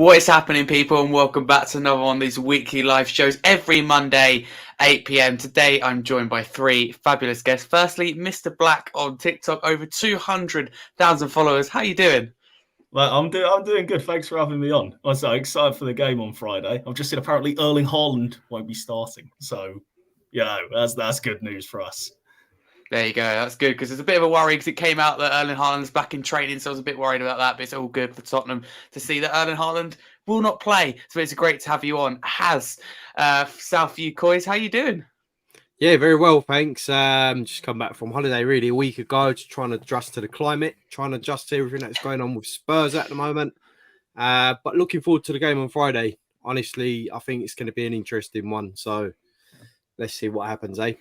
What is happening, people, and welcome back to another one of these weekly live shows every Monday, 8 p.m. Today, I'm joined by three fabulous guests. Firstly, Mr. Black on TikTok, over 200,000 followers. How you doing? Well, I'm doing good. Thanks for having me on. I'm so excited for the game on Friday. I've just seen apparently Erling Haaland won't be starting, so that's good news for us. There you go. That's good because it's a bit of a worry because it came out that Erling Haaland's back in training, so I was a bit worried about that. But it's all good for Tottenham to see that Erling Haaland will not play. So it's great to have you on. Southview Coys, how you doing? Yeah, very well, thanks. Just come back from holiday really a week ago, just trying to adjust to the climate, trying to adjust to everything that's going on with Spurs at the moment. But looking forward to the game on Friday. Honestly, I think it's going to be an interesting one. So let's see what happens, eh?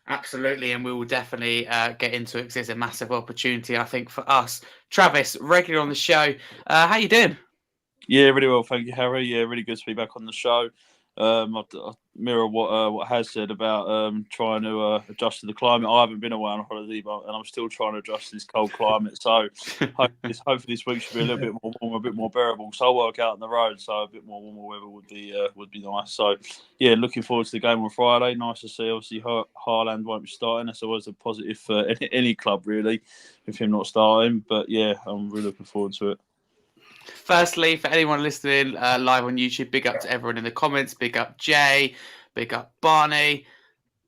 Absolutely, and we will definitely get into it because it's a massive opportunity, I think, for us. Travis, regular on the show. How you doing? Yeah, really well, thank you, Harry. Yeah, really good to be back on the show. I mirror what Has said about trying to adjust to the climate. I haven't been away on holiday, and I'm still trying to adjust to this cold climate. So hopefully this week should be a little bit more warm, a bit more bearable. So I'll work out on the road, so a bit more warmer weather would be nice. So yeah, looking forward to the game on Friday. Nice to see. Obviously, Haaland won't be starting. That's always a positive for any club, really, with him not starting. But yeah, I'm really looking forward to it. Firstly, for anyone listening live on YouTube, big up to everyone in the comments. Big up Jay, big up Barney,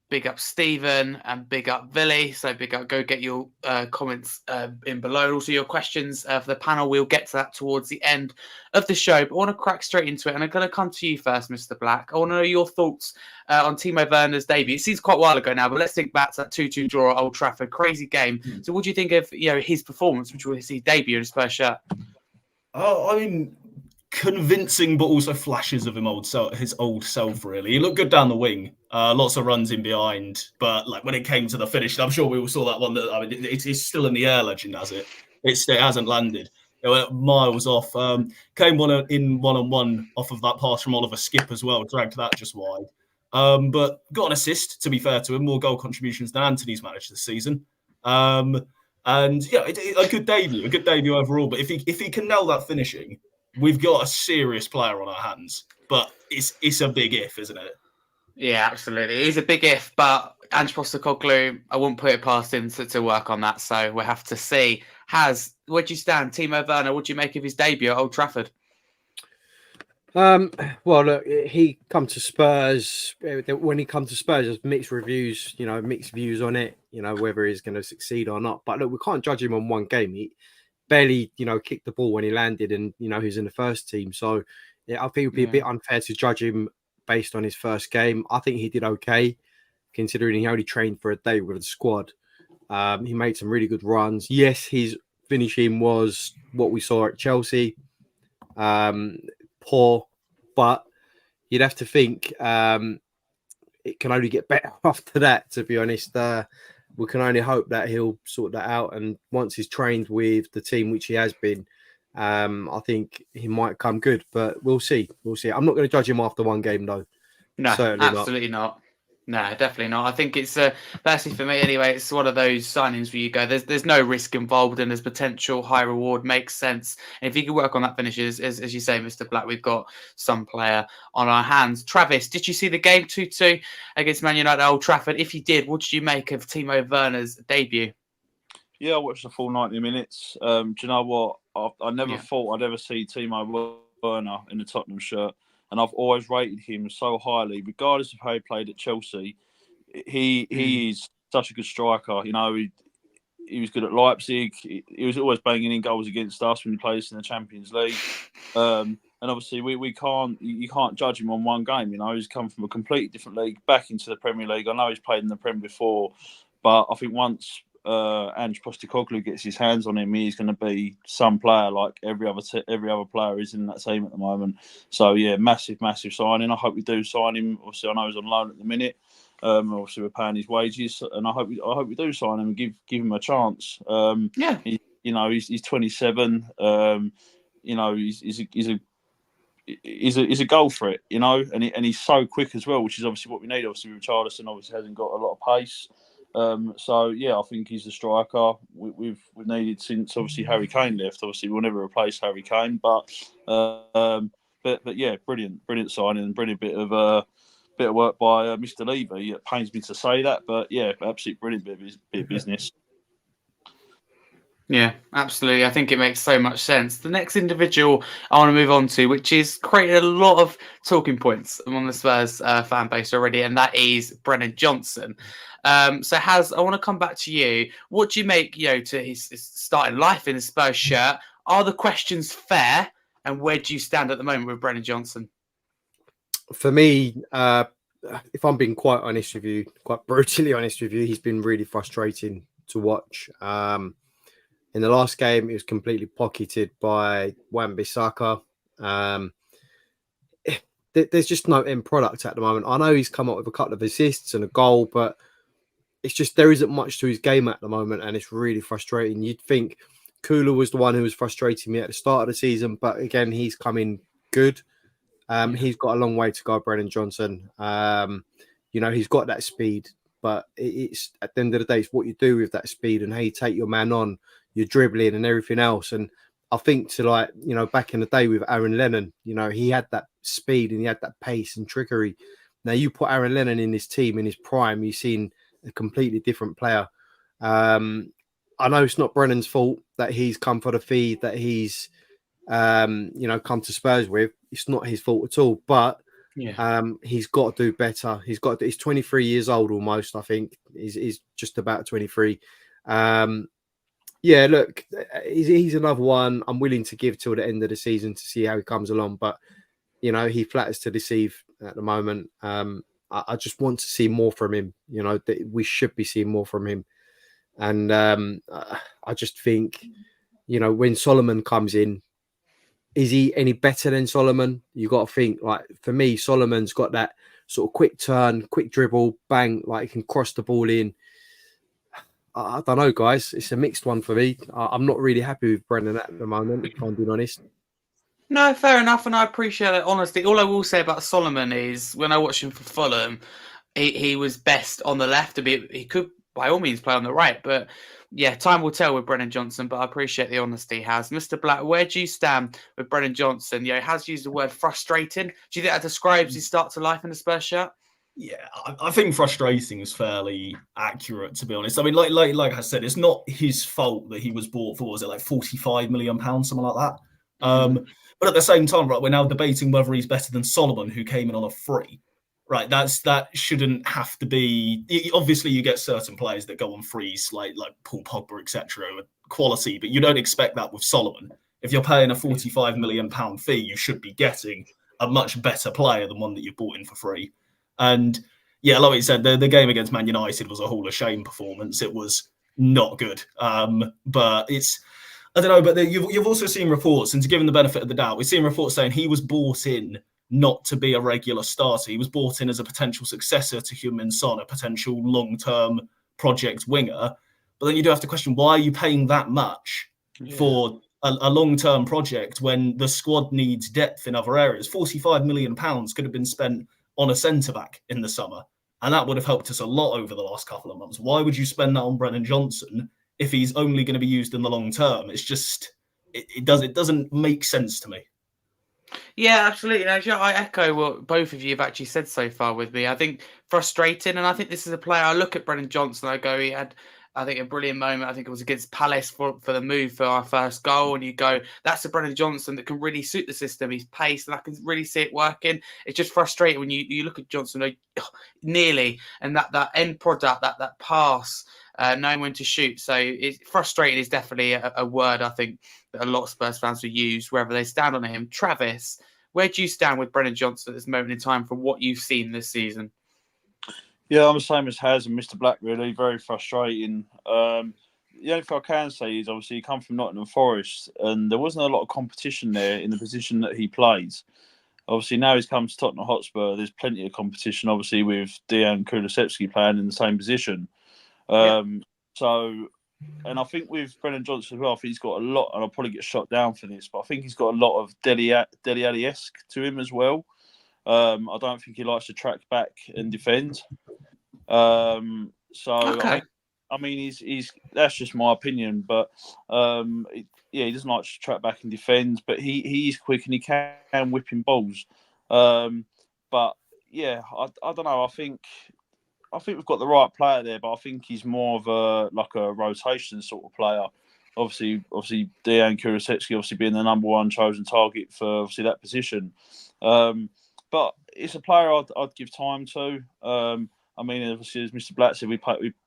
big up Stephen, and big up Billy. So big up, go get your comments in below. And also your questions for the panel. We'll get to that towards the end of the show. But I want to crack straight into it. And I'm going to come to you first, Mr. Black. I want to know your thoughts on Timo Werner's debut. It seems quite a while ago now, but let's think back to that 2-2 draw at Old Trafford. Crazy game. So what do you think of his performance, which was his debut in his first shirt? Oh, I mean, convincing, but also flashes of his old self. Really, he looked good down the wing. Lots of runs in behind, but like when it came to the finish, I'm sure we all saw that one. That it's still in the air. Legend has it. It hasn't landed. It went miles off. Came one-on-one off of that pass from Oliver Skip as well. Dragged that just wide. But got an assist. To be fair to him, more goal contributions than Anthony's managed this season. And yeah, a good debut overall. But if he can nail that finishing, we've got a serious player on our hands. But it's a big if, isn't it? Yeah, absolutely. He's a big if, but Ange Postecoglou, I wouldn't put it past him to work on that. So we'll have to see. Where do you stand? Timo Werner, what do you make of his debut at Old Trafford? Well, look, he come to Spurs. When he comes to Spurs, there's mixed reviews, mixed views on it, whether he's going to succeed or not. But look, we can't judge him on one game. He barely, kicked the ball when he landed, and he's in the first team. So yeah, I think it would be a bit unfair to judge him based on his first game. I think he did okay, considering he only trained for a day with the squad. He made some really good runs. Yes, his finishing was what we saw at Chelsea. Poor, but you'd have to think it can only get better after that, to be honest. We can only hope that he'll sort that out, and once he's trained with the team, which he has been, I think he might come good, but we'll see. I'm not going to judge him after one game, though. No, certainly absolutely not. No, definitely not. I think it's personally for me anyway. It's one of those signings where you go, there's no risk involved, and there's potential high reward. Makes sense. And if you can work on that finishes, as you say, Mr. Black, we've got some player on our hands. Travis, did you see the game 2-2 against Man United at Old Trafford? If you did, what did you make of Timo Werner's debut? Yeah, I watched the full 90 minutes. Do you know what? I never thought I'd ever see Timo Werner in the Tottenham shirt. And I've always rated him so highly, regardless of how he played at Chelsea. He is such a good striker. He was good at Leipzig. He was always banging in goals against us when he plays in the Champions League. And obviously, you can't judge him on one game. He's come from a completely different league back into the Premier League. I know he's played in the Premier before, but I think once Ange Postecoglou gets his hands on him, he's going to be some player like every other player is in that team at the moment. So yeah, massive signing. I hope we do sign him. Obviously, I know he's on loan at the minute. Obviously, we're paying his wages, and I hope we do sign him and give him a chance. He's 27. He's a goal threat, and he's so quick as well, which is obviously what we need. Obviously, Richarlison obviously hasn't got a lot of pace. So yeah, I think he's a striker we've needed since obviously Harry Kane left. Obviously, we'll never replace Harry Kane, but yeah, brilliant signing and brilliant bit of work by Mr. Levy. It pains me to say that, but yeah, absolutely brilliant bit of business. Yeah, absolutely. I think it makes so much sense. The next individual I want to move on to, which is created a lot of talking points among the Spurs fan base already, and that is Brennan Johnson. So, I want to come back to you. What do you make, to his starting life in the Spurs shirt? Are the questions fair? And where do you stand at the moment with Brennan Johnson? For me, if I'm being quite honest with you, quite brutally honest with you, he's been really frustrating to watch. In the last game, he was completely pocketed by Wan-Bissaka. There's just no end product at the moment. I know he's come up with a couple of assists and a goal, but it's just there isn't much to his game at the moment, and it's really frustrating. You'd think Kula was the one who was frustrating me at the start of the season, but again, he's coming good. He's got a long way to go, Brennan Johnson. He's got that speed, but it's at the end of the day, it's what you do with that speed and how you take your man on, your dribbling and everything else. And I think back in the day with Aaron Lennon, he had that speed and he had that pace and trickery. Now you put Aaron Lennon in this team in his prime, you've seen a completely different player. I know it's not Brennan's fault that he's come for the fee that he's come to Spurs with. It's not his fault at all, but he's got to do better. He's 23 years old almost, I think. He's just about 23. Look, he's another one I'm willing to give till the end of the season to see how he comes along, but he flatters to deceive at the moment. I just want to see more from him. We should be seeing more from him. And I just think, when Solomon comes in, is he any better than Solomon? You got to think, like, for me, Solomon's got that sort of quick turn, quick dribble, bang, like he can cross the ball in. I don't know, guys. It's a mixed one for me. I'm not really happy with Brendan at the moment, if I'm being honest. No, fair enough, and I appreciate that honesty. All I will say about Solomon is when I watched him for Fulham, he was best on the left. He could, by all means, play on the right, but yeah, time will tell with Brennan Johnson, but I appreciate the honesty he has. Mr. Black, where do you stand with Brennan Johnson? He has used the word frustrating. Do you think that describes his start to life in the Spurs shirt? Yeah, I think frustrating is fairly accurate, to be honest. I mean, like I said, it's not his fault that he was bought for, was it like £45 million, something like that? But at the same time, right, we're now debating whether he's better than Solomon, who came in on a free. Right, that shouldn't have to be. Obviously, you get certain players that go on frees, like Paul Pogba, etc., with quality, but you don't expect that with Solomon. If you're paying a £45 million fee, you should be getting a much better player than one that you've bought in for free. And yeah, like you said, the game against Man United was a Hall of Shame performance. It was not good, but it's. I don't know, but you've also seen reports, and to give him the benefit of the doubt, we've seen reports saying he was bought in not to be a regular starter. He was brought in as a potential successor to Heung-min Son, a potential long-term project winger. But then you do have to question, why are you paying that much for a long-term project when the squad needs depth in other areas? £45 million could have been spent on a centre-back in the summer, and that would have helped us a lot over the last couple of months. Why would you spend that on Brennan Johnson if he's only going to be used in the long term? It's just, it doesn't make sense to me. Yeah, absolutely. I echo what both of you have actually said so far with me. I think frustrating, and I think this is a player. I look at Brennan Johnson, I go, he had, I think, a brilliant moment. I think it was against Palace for the move for our first goal, and you go, that's a Brennan Johnson that can really suit the system. He's paced, and I can really see it working. It's just frustrating when you look at Johnson, nearly, and that end product, that pass, knowing when to shoot. So it's frustrating is definitely a word I think that a lot of Spurs fans will use wherever they stand on him. Travis, where do you stand with Brennan Johnson at this moment in time from what you've seen this season? Yeah, I'm the same as Haz and Mr. Black, really. Very frustrating. The only thing I can say is, obviously, he come from Nottingham Forest, and there wasn't a lot of competition there in the position that he plays. Obviously, now he's come to Tottenham Hotspur, there's plenty of competition, obviously, with Dejan Kulusevski playing in the same position. And I think with Brennan Johnson as well, I think he's got a lot, and I'll probably get shot down for this, but I think he's got a lot of Dele Alli-esque to him as well. I don't think he likes to track back and defend. So Okay. I mean, he's that's just my opinion, but he doesn't like to track back and defend, but he is quick and he can whip in balls. But yeah, I don't know. I think we've got the right player there, but I think he's more of a rotation sort of player. Obviously, Dejan Kulusevski obviously being the number one chosen target for obviously that position. But it's a player I'd give time to. I mean, obviously, as Mr. Black said, we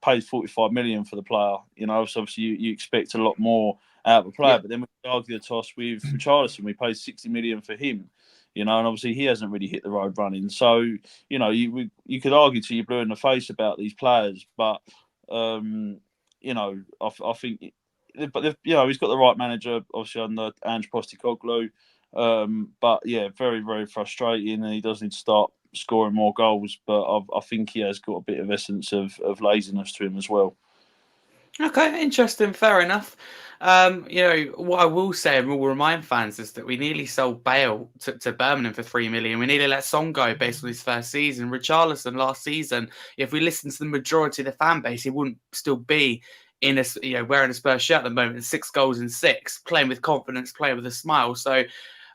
paid 45 million for the player. You know, so obviously you expect a lot more out of a player. Yeah. But then we argue the toss with Richarlison. We paid 60 million for him. You know, and obviously he hasn't really hit the road running. So you know, you could argue till you're blue in the face about these players, but you know, I think, but you know, he's got the right manager, obviously under Ange Postecoglou. But yeah, very very frustrating, and he does need to start scoring more goals. But I think he has got a bit of essence of laziness to him as well. Okay, interesting. Fair enough. You know, what I will say and will remind fans is that we nearly sold Bale to Birmingham for 3 million. We nearly let Son go based on his first season. Richarlison last season, if we listen to the majority of the fan base, he wouldn't still be in wearing a Spurs shirt at the moment. 6 goals in 6, playing with confidence, playing with a smile. So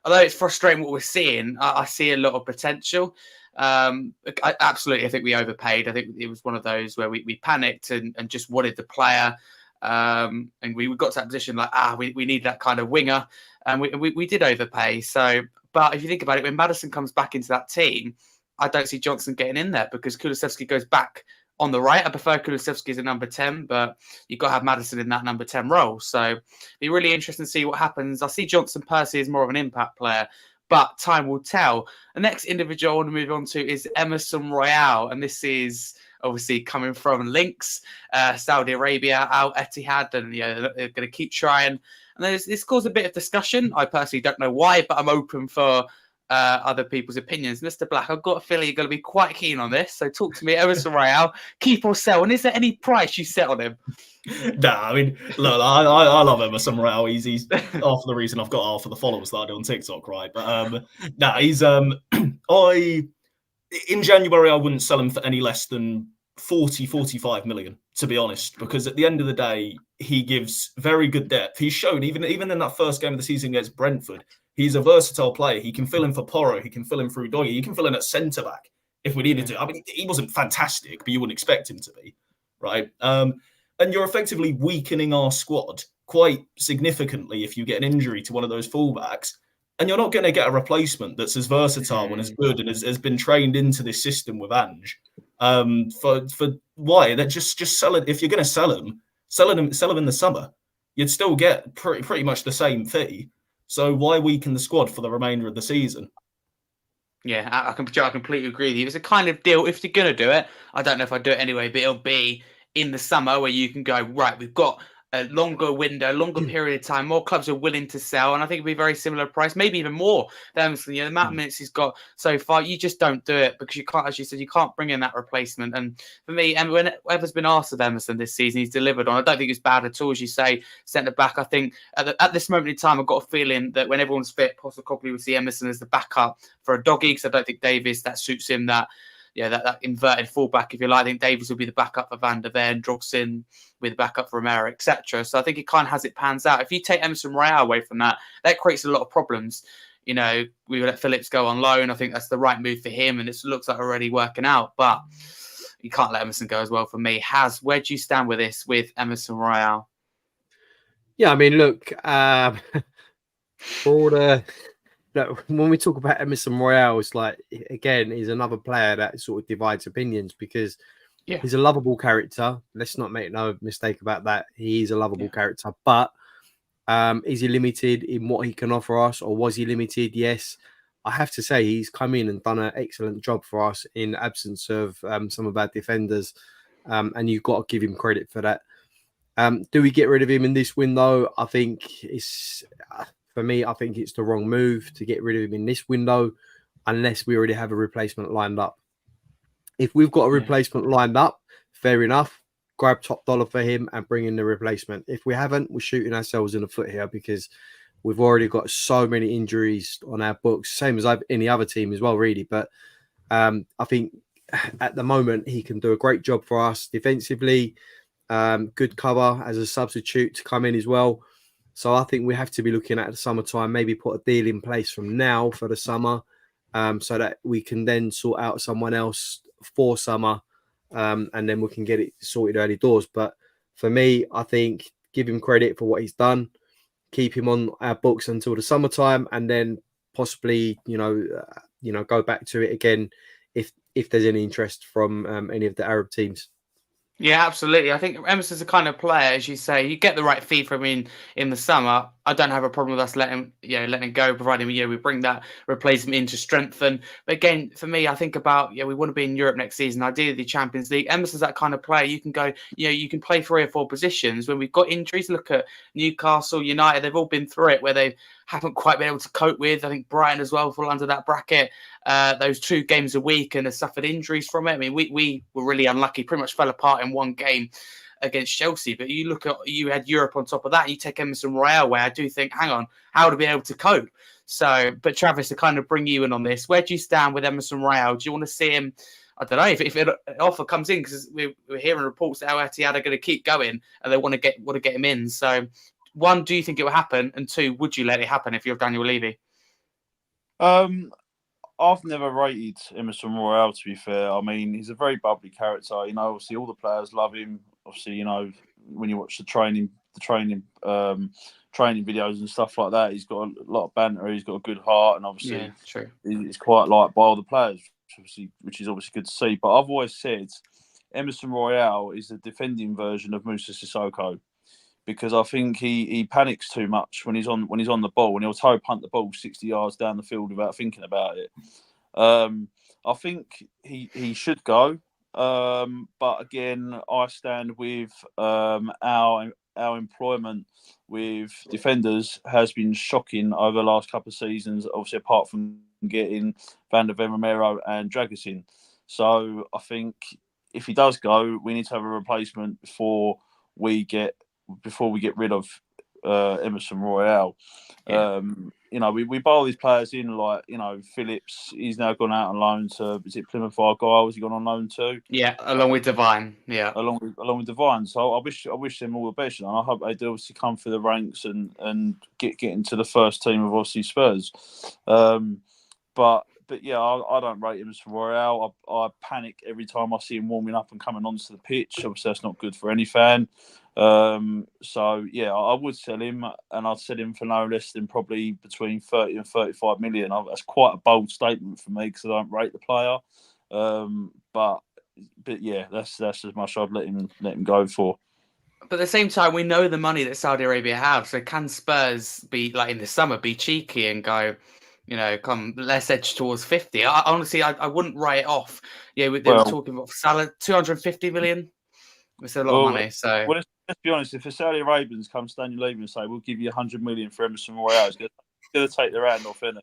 although it's frustrating what we're seeing, I see a lot of potential. Absolutely, I think we overpaid. I think it was one of those where we panicked and just wanted the player. And we got to that position like, we need that kind of winger. And we did overpay. So, but if you think about it, when Maddison comes back into that team, I don't see Johnson getting in there because Kulusevski goes back on the right. I prefer Kulusevski as a number 10, but you've got to have Maddison in that number 10 role. So it'd be really interesting to see what happens. I see Johnson Percy as more of an impact player, but time will tell. The next individual I want to move on to is Emerson Royale, and this is obviously coming from links, Saudi Arabia, Al Etihad, and they're going to keep trying. And this caused a bit of discussion. I personally don't know why, but I'm open for other people's opinions. Mr. Black, I've got a feeling you're going to be quite keen on this. So talk to me, Emerson Royale, keep or sell, and is there any price you set on him? Nah, I mean, look, I love Emerson Royale. He's half of the reason I've got half of the followers that I do on TikTok, right? But he's in January I wouldn't sell him for any less than 45 million, to be honest, because at the end of the day, he gives very good depth. He's shown even in that first game of the season against Brentford, he's a versatile player. He can fill in for Porro, he can fill in for Udogie, he can fill in at centre back if we needed to. I mean, he wasn't fantastic, but you wouldn't expect him to be, right? And you're effectively weakening our squad quite significantly if you get an injury to one of those fullbacks. And you're not going to get a replacement that's as versatile and as good and has been trained into this system with Ange. For why? That just sell it. If you're going to sell them in the summer. You'd still get pretty much the same fee. So why weaken the squad for the remainder of the season? Yeah, I completely agree with you. It's a kind of deal. If you're going to do it, I don't know if I'd do it anyway, but it'll be in the summer where you can go, right, we've got a longer window, longer period of time, more clubs are willing to sell, and I think it'll be a very similar price, maybe even more than the amount of minutes he's got so far. You just don't do it because you can't, as you said, you can't bring in that replacement. And for me, and whenever's been asked of Emerson this season, he's delivered on. I don't think it's bad at all, as you say, centre back. I think at this moment in time, I've got a feeling that when everyone's fit, Postecoglou will see Emerson as the backup for a doggy, because I don't think Davis, that suits him, that inverted fullback, if you like. I think Davies will be the backup for Van der Ven, Drogsin with the backup for Romero, etc. So I think it kind of has it pans out. If you take Emerson Royale away from that, that creates a lot of problems. You know, we let Phillips go on loan. I think that's the right move for him, and it looks like already working out. But you can't let Emerson go as well for me. Where do you stand with this, with Emerson Royale? Yeah, I mean, look, for all the... when we talk about Emerson Royale, it's like, again, he's another player that sort of divides opinions because he's a lovable character. Let's not make no mistake about that. He's a lovable character, but is he limited in what he can offer us, or was he limited? Yes. I have to say he's come in and done an excellent job for us in absence of some of our defenders, and you've got to give him credit for that. Do we get rid of him in this window? I think it's... For me, I think it's the wrong move to get rid of him in this window unless we already have a replacement lined up. If we've got a replacement lined up, fair enough. Grab top dollar for him and bring in the replacement. If we haven't, we're shooting ourselves in the foot here because we've already got so many injuries on our books, same as any other team as well, really. But I think at the moment he can do a great job for us defensively. Good cover as a substitute to come in as well. So I think we have to be looking at the summertime, maybe put a deal in place from now for the summer, so that we can then sort out someone else for summer, and then we can get it sorted early doors. But for me, I think give him credit for what he's done, keep him on our books until the summertime, and then possibly, go back to it again if there's any interest from any of the Arab teams. Yeah, absolutely. I think Emerson's the kind of player, as you say, you get the right fee from him in the summer. I don't have a problem with us letting him go, providing we bring that replacement in to strengthen. But again, for me, I think about we want to be in Europe next season, ideally the Champions League. Emerson's that kind of player. You can go, you can play 3 or 4 positions. When we've got injuries, look at Newcastle United, they've all been through it where they haven't quite been able to cope with. I think Brighton as well fall under that bracket. Those 2 games a week and have suffered injuries from it. I mean, we were really unlucky, pretty much fell apart in one game against Chelsea. But you look at, you had Europe on top of that, and you take Emerson Royale, where I do think, hang on, how to be able to cope. So, but Travis, to kind of bring you in on this, where do you stand with Emerson Royale? Do you want to see him? I don't know if an offer comes in, because we're hearing reports that Al Ittihad are going to keep going and they want to get him in. So, 1, do you think it will happen? And 2, would you let it happen if you're Daniel Levy? I've never rated Emerson Royale, to be fair. I mean, he's a very bubbly character. Obviously all the players love him. Obviously, when you watch the training videos and stuff like that, he's got a lot of banter. He's got a good heart, and obviously, true. He's quite liked by all the players, which is obviously good to see. But I've always said Emerson Royale is the defending version of Moussa Sissoko, because I think he panics too much when he's on the ball, and he'll toe punt the ball 60 yards down the field without thinking about it. I think he should go, but again, I stand with our employment with defenders has been shocking over the last couple of seasons. Obviously, apart from getting Van der Veermero and Dragusin. So I think if he does go, we need to have a replacement before we get rid of Emerson Royale. Yeah. We buy all these players in, like, Phillips. He's now gone out on loan to, is it Plymouth Argyle? Was he gone on loan to? Yeah, along with Devine. Yeah, along with Devine. So I wish them all the best, and I hope they do obviously come through the ranks and get into the first team of obviously Spurs. But yeah, I don't rate him as Royale. I panic every time I see him warming up and coming onto the pitch. Obviously, that's not good for any fan. So yeah, I would sell him, and I'd sell him for no less than probably between 30 and 35 million. That's quite a bold statement for me, because I don't rate the player. But yeah, that's as much I'd let him go for. But at the same time, we know the money that Saudi Arabia have. So can Spurs be, like in the summer, be cheeky and go, come, let's edge towards 50? Honestly, I wouldn't write it off. Yeah, they were talking about Salah, 250 million. It's a lot of money. So let's be honest. If the Saudi Arabians come to Daniel Levy and say, "We'll give you 100 million for Emerson Royale," he's going to take their hand off, innit?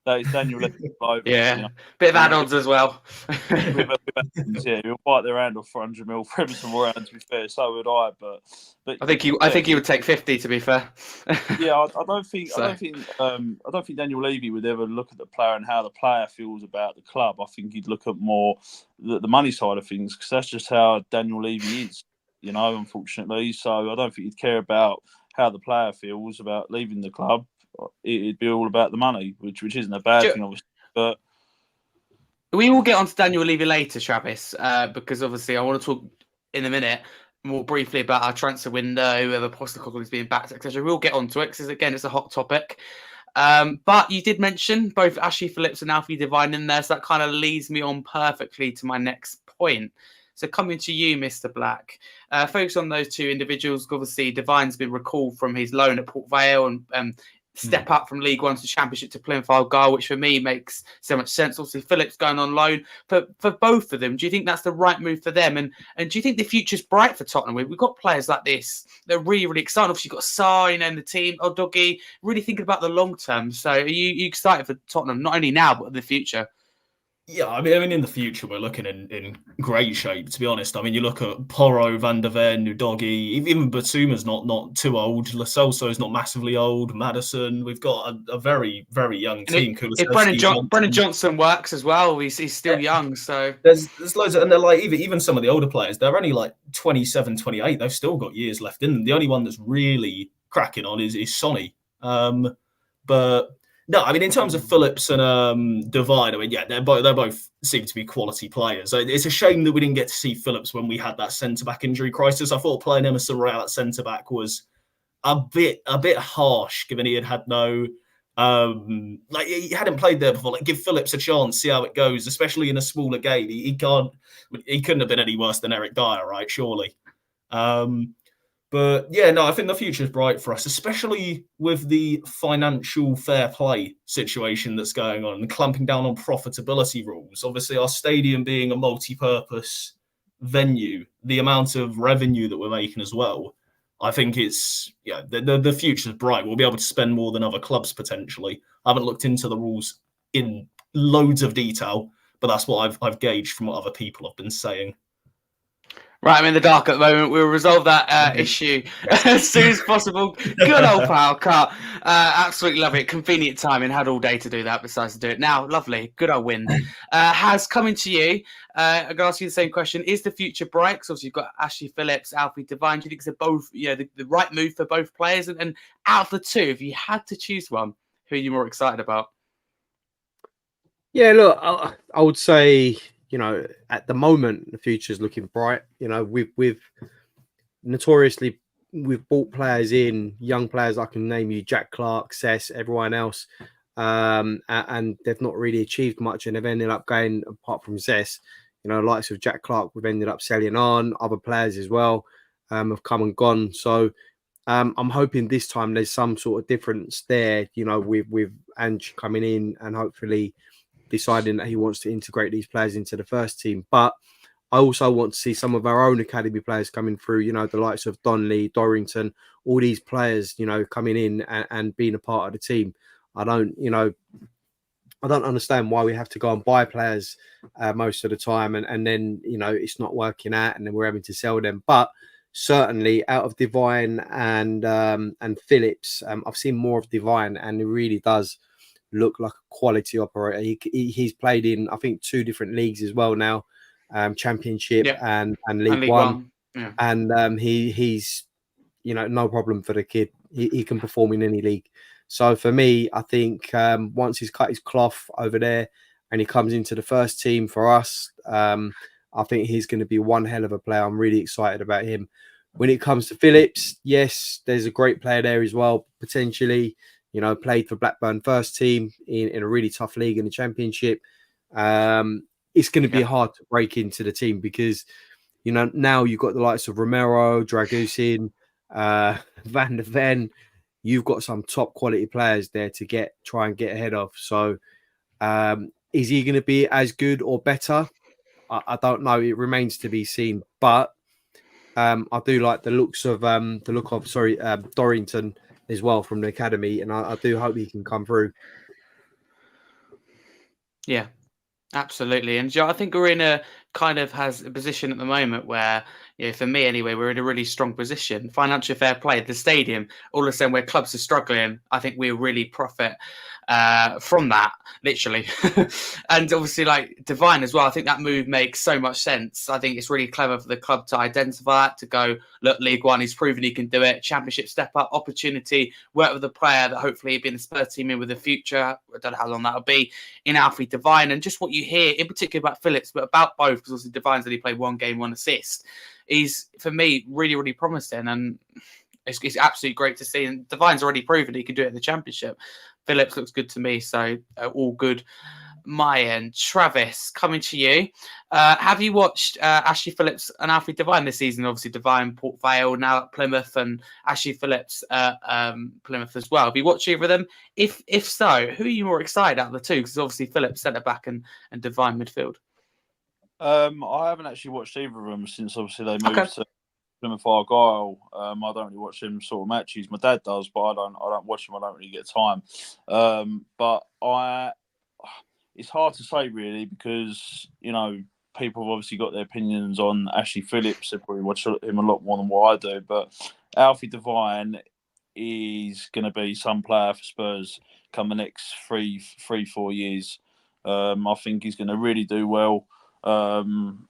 That is Daniel Levy over. Yeah, bit of add-ons as well. He'll bite their hand off for 100 mil for Emerson Royale. To be fair, so would I. But I think he would take 50. To be fair. Yeah, I don't think Daniel Levy would ever look at the player and how the player feels about the club. I think he'd look at more the money side of things, because that's just how Daniel Levy is, unfortunately. So I don't think he'd care about how the player feels about leaving the club. It'd be all about the money, which isn't a bad thing, obviously. But we will get on to Daniel Levy later, Travis, because obviously I want to talk in a minute more briefly about our transfer window, whether Postecoglou is being backed, etc. We'll get on to it, because again, it's a hot topic. But you did mention both Ashley Phillips and Alfie Devine in there, so that kind of leads me on perfectly to my next point. So coming to you, Mr. Black, focus on those 2 individuals. Obviously, Devine's been recalled from his loan at Port Vale and step up from League One to Championship to Plymouth Argyle, which for me makes so much sense. Obviously, Phillips going on loan. But for both of them, do you think that's the right move for them? And do you think the future's bright for Tottenham? We've got players like this. They're really, really exciting. Obviously, you've got Sarr, in the team, really thinking about the long term. So are you excited for Tottenham, not only now, but in the future? Yeah, I mean, in the future, we're looking in great shape, to be honest. I mean, you look at Porro, Van der Ven, Udogi, even Batuma's not too old. Lo Celso's not massively old. Madison, we've got a very, very young And team. if Kulusevski, Brennan Johnson. Johnson works as well, he's still young. So There's loads of, and they're like, even some of the older players, they're only like 27, 28. They've still got years left in them. The only one that's really cracking on is Sonny. But no, I mean, in terms of Phillips and Divine, I mean, yeah, they both seem to be quality players. It's a shame that we didn't get to see Phillips when we had that centre back injury crisis. I thought playing Emerson Royal at centre back was a bit harsh, given he had no like he hadn't played there before. Like, give Phillips a chance, see how it goes, especially in a smaller game. He couldn't have been any worse than Eric Dyer, right? Surely. But yeah, no, I think the future's bright for us, especially with the financial fair play situation that's going on and clamping down on profitability rules. Obviously, our stadium being a multi-purpose venue, the amount of revenue that we're making as well, I think the future's bright. We'll be able to spend more than other clubs potentially. I haven't looked into the rules in loads of detail, but that's what I've gauged from what other people have been saying. Right, I'm in the dark at the moment. We'll resolve that issue as soon as possible. Good old pal, Cut. Absolutely love it. Convenient timing. Had all day to do that besides to do it now. Lovely. Good old wind. Has coming to you. I'm going to ask you the same question. Is the future bright? Because obviously you've got Ashley Phillips, Alfie Devine. Do you think they're both the right move for both players? And out of the two, if you had to choose one, who are you more excited about? Yeah, look, I would say, at the moment, the future's looking bright. We've notoriously we've bought players in, young players. I can name you: Jack Clark, Cess, everyone else, and they've not really achieved much, and they've ended up going, apart from Zess, likes of Jack Clark, we've ended up selling on. Other players as well have come and gone. So I'm hoping this time there's some sort of difference there. With Ange coming in and hopefully deciding that he wants to integrate these players into the first team. But I also want to see some of our own academy players coming through, the likes of Donnelly, Dorrington, all these players, coming in and being a part of the team. I don't understand why we have to go and buy players most of the time and then, it's not working out and then we're having to sell them. But certainly out of Divine and Phillips, I've seen more of Divine and he really does look like a quality operator. He's played in, I think, 2 different leagues as well now, Championship and League One. Yeah. And he's no problem for the kid. He can perform in any league. So for me, I think once he's cut his cloth over there and he comes into the first team for us, I think he's going to be one hell of a player. I'm really excited about him. When it comes to Phillips, yes, there's a great player there as well, potentially. Played for Blackburn first team in a really tough league in the Championship. It's going to be hard to break into the team because, now you've got the likes of Romero, Dragusin, Van der Ven. You've got some top quality players there to try and get ahead of. So is he going to be as good or better? I don't know. It remains to be seen. But I do like the look of Dorrington as well from the academy, and I do hope he can come through. Yeah, absolutely. And I think we're in a position at the moment where, for me anyway, we're in a really strong position. Financial fair play, the stadium, all of a sudden where clubs are struggling, I think we'll really profit from that, literally. And obviously, like Divine as well, I think that move makes so much sense. I think it's really clever for the club to identify that, to go, look, League One, he's proven he can do it. Championship step up, opportunity, work with a player that hopefully he'll be in the Spurs team in with the future. I don't know how long that'll be, in Alfie Divine. And just what you hear, in particular about Phillips, but about both, because obviously Divine's only played 1 game, 1 assist, is, for me, really, really promising. And it's absolutely great to see. And Divine's already proven he can do it in the Championship. Phillips looks good to me, so all good. My end. Travis, coming to you. Have you watched Ashley Phillips and Alfie Devine this season? Obviously, Devine, Port Vale, now at Plymouth, and Ashley Phillips Plymouth as well. Have you watched either of them? If so, who are you more excited out of the two? Because obviously Phillips centre back and Devine midfield. I haven't actually watched either of them since obviously they moved to Plymouth Argyle. I don't really watch them sort of matches. My dad does, but I don't watch them. I don't really get time. But it's hard to say really because people have obviously got their opinions on Ashley Phillips. They probably watch him a lot more than what I do. But Alfie Devine is going to be some player for Spurs come the next 4 years. I think he's going to really do well. And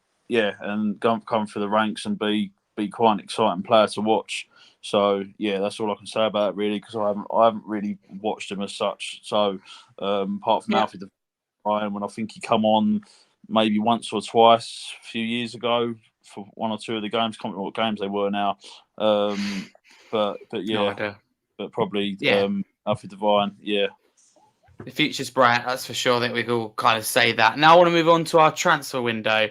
come through the ranks and be quite an exciting player to watch. So yeah, that's all I can say about it really, because I haven't really watched him as such. So apart from Alfie Devine, when I think he come on maybe once or twice a few years ago for one or two of the games. Can't remember what games they were now. But yeah, No idea. But probably Yeah. Alfie Devine. Yeah. The future's bright, that's for sure. I think we can all kind of say that. Now I want to move on to our transfer window.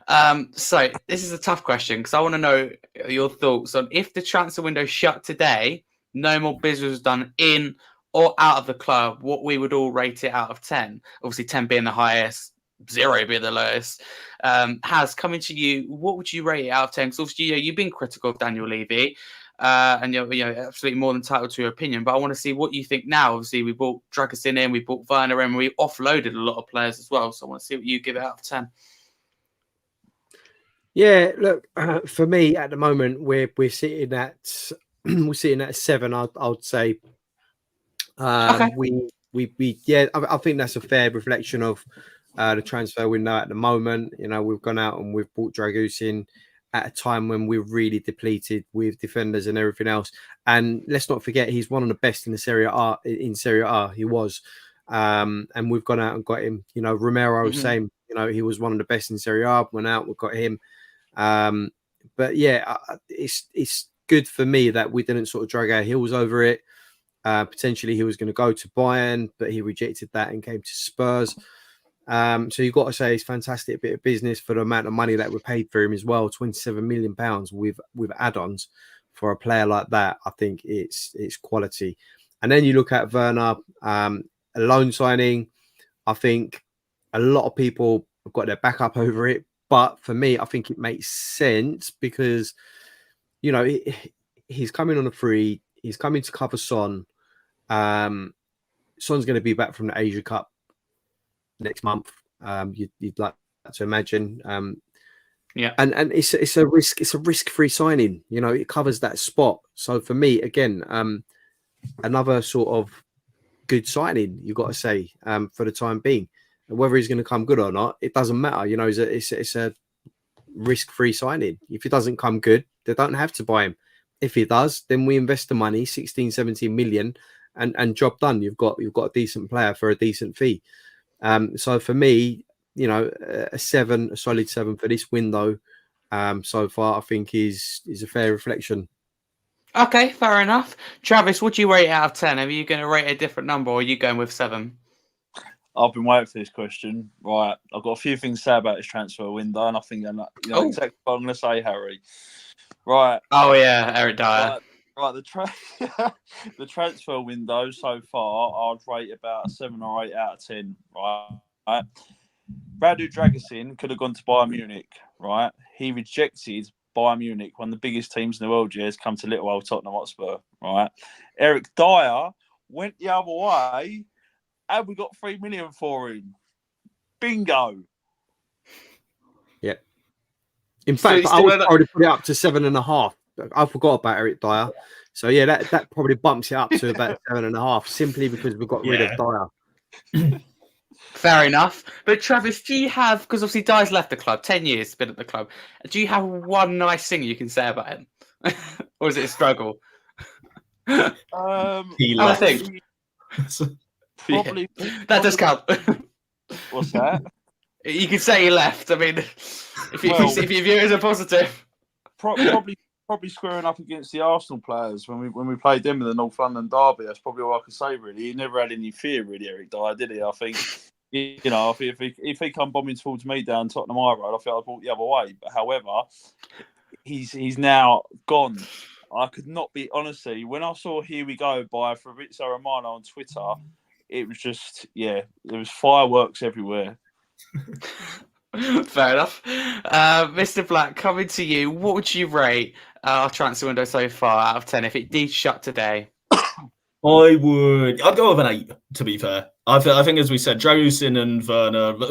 So this is a tough question because I want to know your thoughts on if the transfer window shut today, no more business was done in or out of the club, what we would all rate it out of 10. Obviously 10 being the highest, 0 being the lowest. Has coming to you, what would you rate it out of 10? Because obviously you've been critical of Daniel Levy. And you're absolutely more than entitled to your opinion, but I want to see what you think now. Obviously, we bought Dragusin in, we bought Werner in, we offloaded a lot of players as well. So I want to see what you give it out of 10. Yeah, look, for me at the moment, we're sitting at 7. I'd say. Okay. I think that's a fair reflection of the transfer window at the moment. We've gone out and we've bought Dragusin at a time when we're really depleted with defenders and everything else. And let's not forget, he's one of the best in the Serie A. In Serie A, he was. And we've gone out and got him. Romero, same. He was one of the best in Serie A. Went out, we got him. But yeah, it's good for me that we didn't sort of drag our heels over it. Potentially, he was going to go to Bayern, but he rejected that and came to Spurs. So you've got to say it's fantastic bit of business for the amount of money that we paid for him as well. £27 million with add-ons for a player like that. I think it's quality. And then you look at Werner, a loan signing. I think a lot of people have got their back up over it, but for me, I think it makes sense because he's coming on a free. He's coming to cover Son. Son's going to be back from the Asia Cup next month. You'd like to imagine. And it's a risk-free signing. It covers that spot. So for me, again, another sort of good signing. You've got to say for the time being, and whether he's going to come good or not, it doesn't matter. It's a risk-free signing. If it doesn't come good, they don't have to buy him. If he does, then we invest the money, 16, 17 million, and job done. You've got a decent player for a decent fee. So for me, a solid 7 for this window so far, I think is a fair reflection. Okay, fair enough. Travis, what do you rate out of 10? Are you going to rate a different number, or are you going with 7? I've been waiting for this question. Right, I've got a few things to say about this transfer window, and I think exactly what I'm going to say, Harry. Right. Oh yeah, Eric Dyer. Right. The transfer window so far, I'd rate about a 7 or 8 out of 10. Right. Radu Dragusin could have gone to Bayern Munich. Right. He rejected Bayern Munich, one of the biggest teams in the world. Has come to little old Tottenham Hotspur. Right. Eric Dyer went the other way, and we got 3 million for him. Bingo. Yeah. In fact, I would probably put it up to 7.5. I forgot about Eric Dyer. So yeah, that probably bumps it up to about 7.5, simply because we've got rid of Dyer. Fair enough. But Travis, do you have, because obviously Dyer's left the club, 10 years been at the club, do you have one nice thing you can say about him? Or is it a struggle? He I left. think. Probably. That does count. What's that? You could say he left. I mean, if you view it as a positive. Probably squaring up against the Arsenal players when we played them in the North London derby. That's probably all I can say. Really, he never had any fear, really, Eric Dyer, did he? I think if he come bombing towards me down Tottenham High Road, I feel I'd walk the other way. But however, he's now gone. I could not be, honestly, when I saw "Here We Go" by Fabrizio Romano on Twitter, it was just there was fireworks everywhere. Fair enough. Mr. Black, coming to you, what would you rate our transfer window so far out of 10 if it did shut today? I'd go with an 8, to be fair. I think, as we said, Dragusin and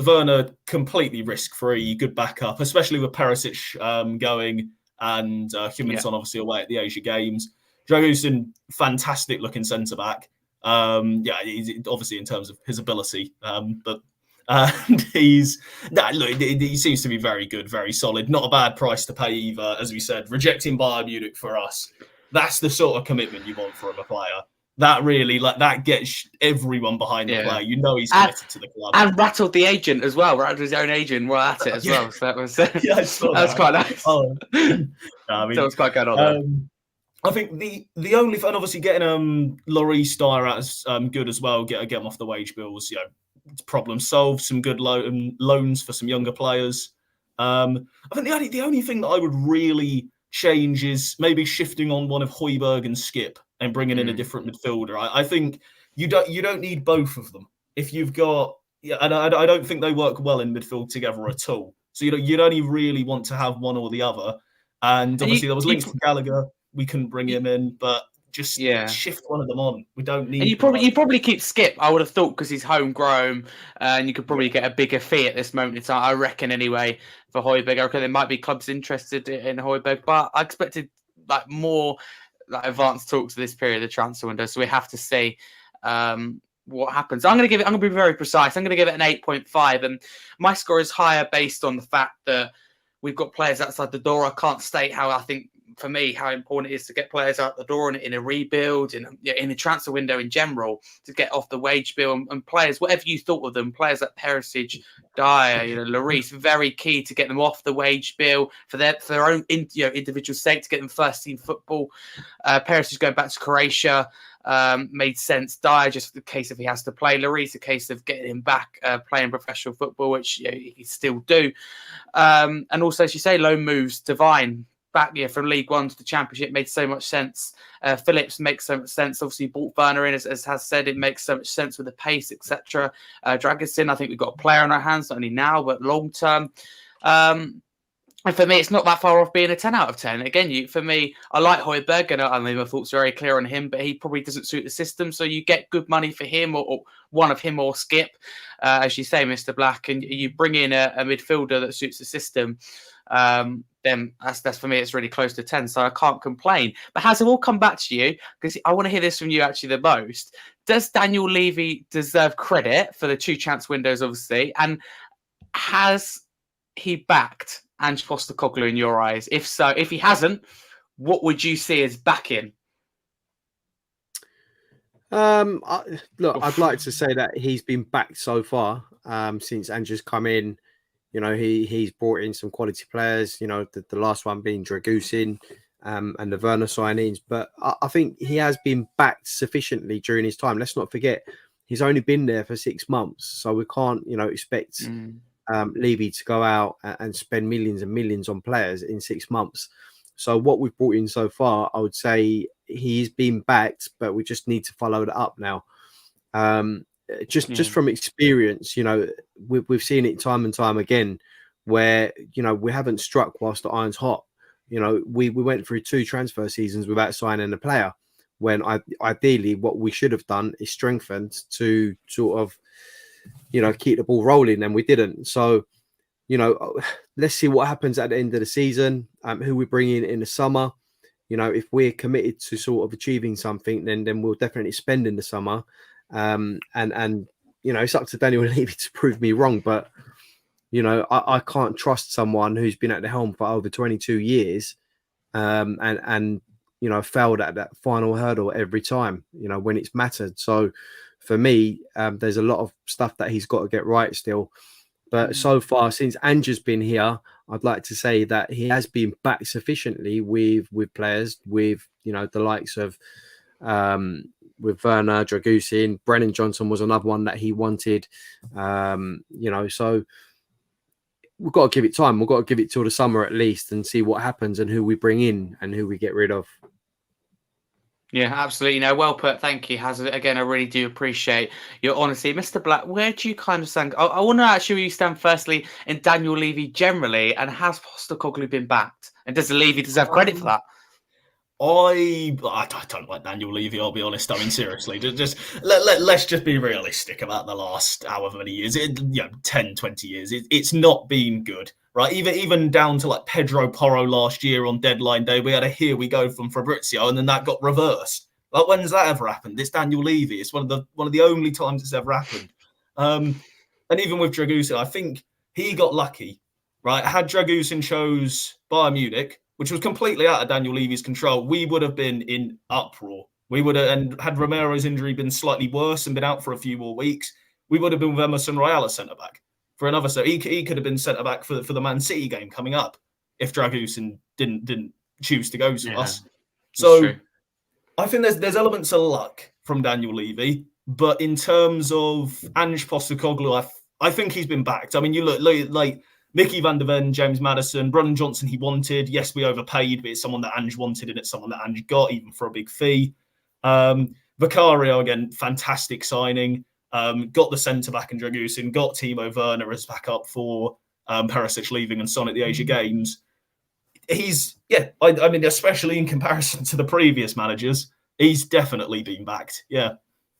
Werner completely risk-free, good backup, especially with Perisic going and Huminson obviously away at the Asia Games. Dragusin, fantastic-looking centre-back. He's obviously in terms of his ability, but he seems to be very good, very solid. Not a bad price to pay either, as we said. Rejecting Bayern Munich for us, that's the sort of commitment you want from a player. That really, that gets everyone behind the player. You know he's committed to the club. And rattled the agent as well. Rattled his own agent while at it as well. So that was that was quite nice. That was quite good on there. I think the only and obviously getting Lloris Dyer out is good as well. Get him off the wage bills. Problem solved. Some good loans for some younger players. I think the only thing that I would really change is maybe shifting on one of Højbjerg and Skip and bringing in a different midfielder. I think you don't need both of them. If you've got, and I don't think they work well in midfield together at all. So you'd only really want to have one or the other. And obviously there was links to Gallagher. We couldn't bring him in, but just shift one of them on. We don't need. And you probably keep Skip. I would have thought because he's homegrown, and you could probably get a bigger fee at this moment in time. I reckon anyway for Højbjerg. I reckon there might be clubs interested in Højbjerg, but I expected more advanced talks of this period of the transfer window. So we have to see what happens. I'm going to be very precise. I'm going to give it an 8.5, and my score is higher based on the fact that we've got players outside the door. I can't state how I think. For me, how important it is to get players out the door in a rebuild, in a transfer window in general, to get off the wage bill and players, whatever you thought of them, players like Perisic, Dyer, Lloris, very key to get them off the wage bill for their own individual sake, to get them first team football. Perisic going back to Croatia made sense. Dyer just the case if he has to play. Lloris a case of getting him back playing professional football, which he still do. And also, as you say, loan moves, Divine. Back from League One to the Championship made so much sense. Phillips makes so much sense. Obviously, brought Werner in, as has said, it makes so much sense with the pace, etc. Dragusin, I think we've got a player on our hands, not only now, but long term. And for me, it's not that far off being a 10 out of 10. Again, for me, I like Højbjerg, and I mean, my thoughts are very clear on him, but he probably doesn't suit the system. So you get good money for him or one of him or Skip, as you say, Mr. Black, and you bring in a midfielder that suits the system. Then that's for me, it's really close to 10, so I can't complain. But has it all come back to you? Because I want to hear this from you actually the most. Does Daniel Levy deserve credit for the 2 chance windows, obviously? And has he backed Ange Postecoglou in your eyes? If so, if he hasn't, what would you see as backing? Look, I'd like to say that he's been backed so far since Ange's come in. He's brought in some quality players, the last one being Dragusin and the Werner signings. But I think he has been backed sufficiently during his time. Let's not forget, he's only been there for 6 months. So we can't, expect Levy to go out and spend millions and millions on players in 6 months. So what we've brought in so far, I would say he's been backed, but we just need to follow that up now. Just from experience, we've seen it time and time again where, we haven't struck whilst the iron's hot. We went through 2 transfer seasons without signing a player when ideally what we should have done is strengthened to sort of, keep the ball rolling, and we didn't. So, let's see what happens at the end of the season, who we bring in the summer. If we're committed to sort of achieving something, then we'll definitely spend in the summer. And it's up to Daniel Levy to prove me wrong, but I can't trust someone who's been at the helm for over 22 years and failed at that final hurdle every time when it's mattered. So for me, there's a lot of stuff that he's got to get right still, but so far since Ange's been here, I'd like to say that he has been back sufficiently with players, with the likes of with Werner, Dragusin. Brennan Johnson was another one that he wanted. So we've got to give it time. We've got to give it till the summer at least and see what happens and who we bring in and who we get rid of. Yeah, absolutely. Well put. Thank you, Hazard. Again, I really do appreciate your honesty. Mr. Black, where do you kind of stand? I want to actually where you stand firstly in Daniel Levy generally, and has Postecoglou been backed? And does Levy deserve credit for that? I don't like Daniel Levy, I'll be honest. I mean, seriously, let's just be realistic about the last however many years, 10, 20 years. It's not been good, right? Even down to like Pedro Porro last year on deadline day, we had a here we go from Fabrizio, and then that got reversed. Like, when's that ever happened? It's Daniel Levy. It's one of the only times it's ever happened. And even with Dragusin, I think he got lucky, right? Had Dragusin chose Bayern Munich, which was completely out of Daniel Levy's control, we would have been in uproar. We would have, and had Romero's injury been slightly worse and been out for a few more weeks, we would have been with Emerson Royal as centre back for another. So he could have been centre back for the Man City game coming up if Dragusin didn't choose to go to us. So I think there's elements of luck from Daniel Levy, but in terms of Ange Postecoglou, I think he's been backed. I mean, you look like Mickey van der Ven, James Maddison, Brennan Johnson he wanted. Yes, we overpaid, but it's someone that Ange wanted and it's someone that Ange got, even for a big fee. Vicario, again, fantastic signing. Got the centre-back in Dragusin, got Timo Werner as backup for Perisic leaving and Son at the Asia Games. I mean, especially in comparison to the previous managers, he's definitely been backed. Yeah.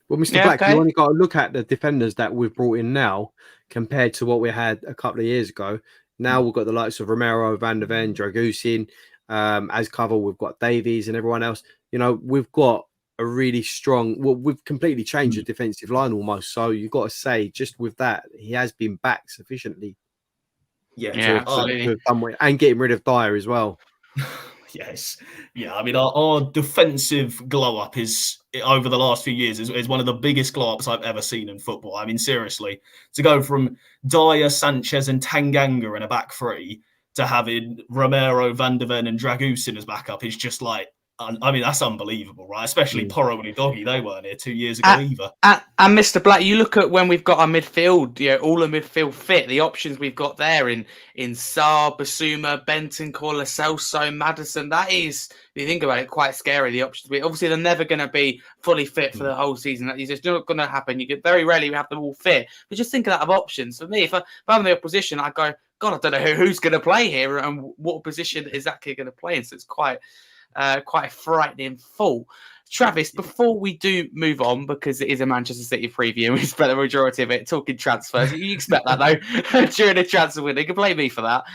Well, Mr. Black, you only got to look at the defenders that we've brought in now compared to what we had a couple of years ago. Now we've got the likes of Romero, Van der Ven, Dragusin, as cover. We've got Davies and everyone else. You know, we've got a really strong. Well, we've completely changed the defensive line almost. So you've got to say, just with that, he has been backed sufficiently. Yeah, absolutely. And getting rid of Dyer as well. Yes. Yeah, I mean, our defensive glow-up is, over the last few years, is one of the biggest glow-ups I've ever seen in football. I mean, seriously, to go from Dyer, Sanchez and Tanganga in a back three to having Romero, Van der Ven and Dragusin as backup is just like, I mean, that's unbelievable, right? Especially Porro and Udogie, they weren't here 2 years ago either. And Mr. Black, you look at when we've got our midfield, all the midfield fit, the options we've got there in Sarr, Basuma, Bentancur, Lo Celso, Maddison. That is, if you think about it, quite scary, the options. Obviously, they're never going to be fully fit for the whole season. That is just not going to happen. You get very rarely have them all fit. But just think of that of options. For me, if I'm in the opposition, I go, God, I don't know who's going to play here and what position is that kid going to play in. So it's quite a frightening thought. Travis, before we do move on, because it is a Manchester City preview and we spent the majority of it talking transfers, you expect that though during the transfer window. You can blame me for that.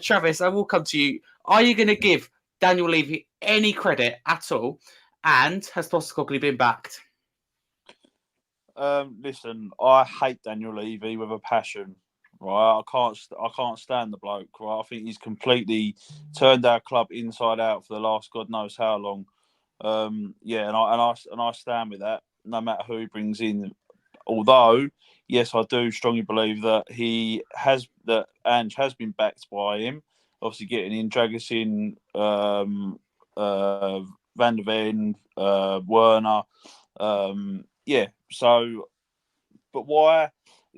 Travis, I will come to you. Are you going to give Daniel Levy any credit at all? And has Postecoglou been backed? Listen, I hate Daniel Levy with a passion. Right, I can't stand the bloke. Right, I think he's completely turned our club inside out for the last God knows how long. And I stand with that, no matter who he brings in. Although, yes, I do strongly believe that Ange has been backed by him. Obviously, getting in Dragusin, Van der Ven, Werner. So, but why?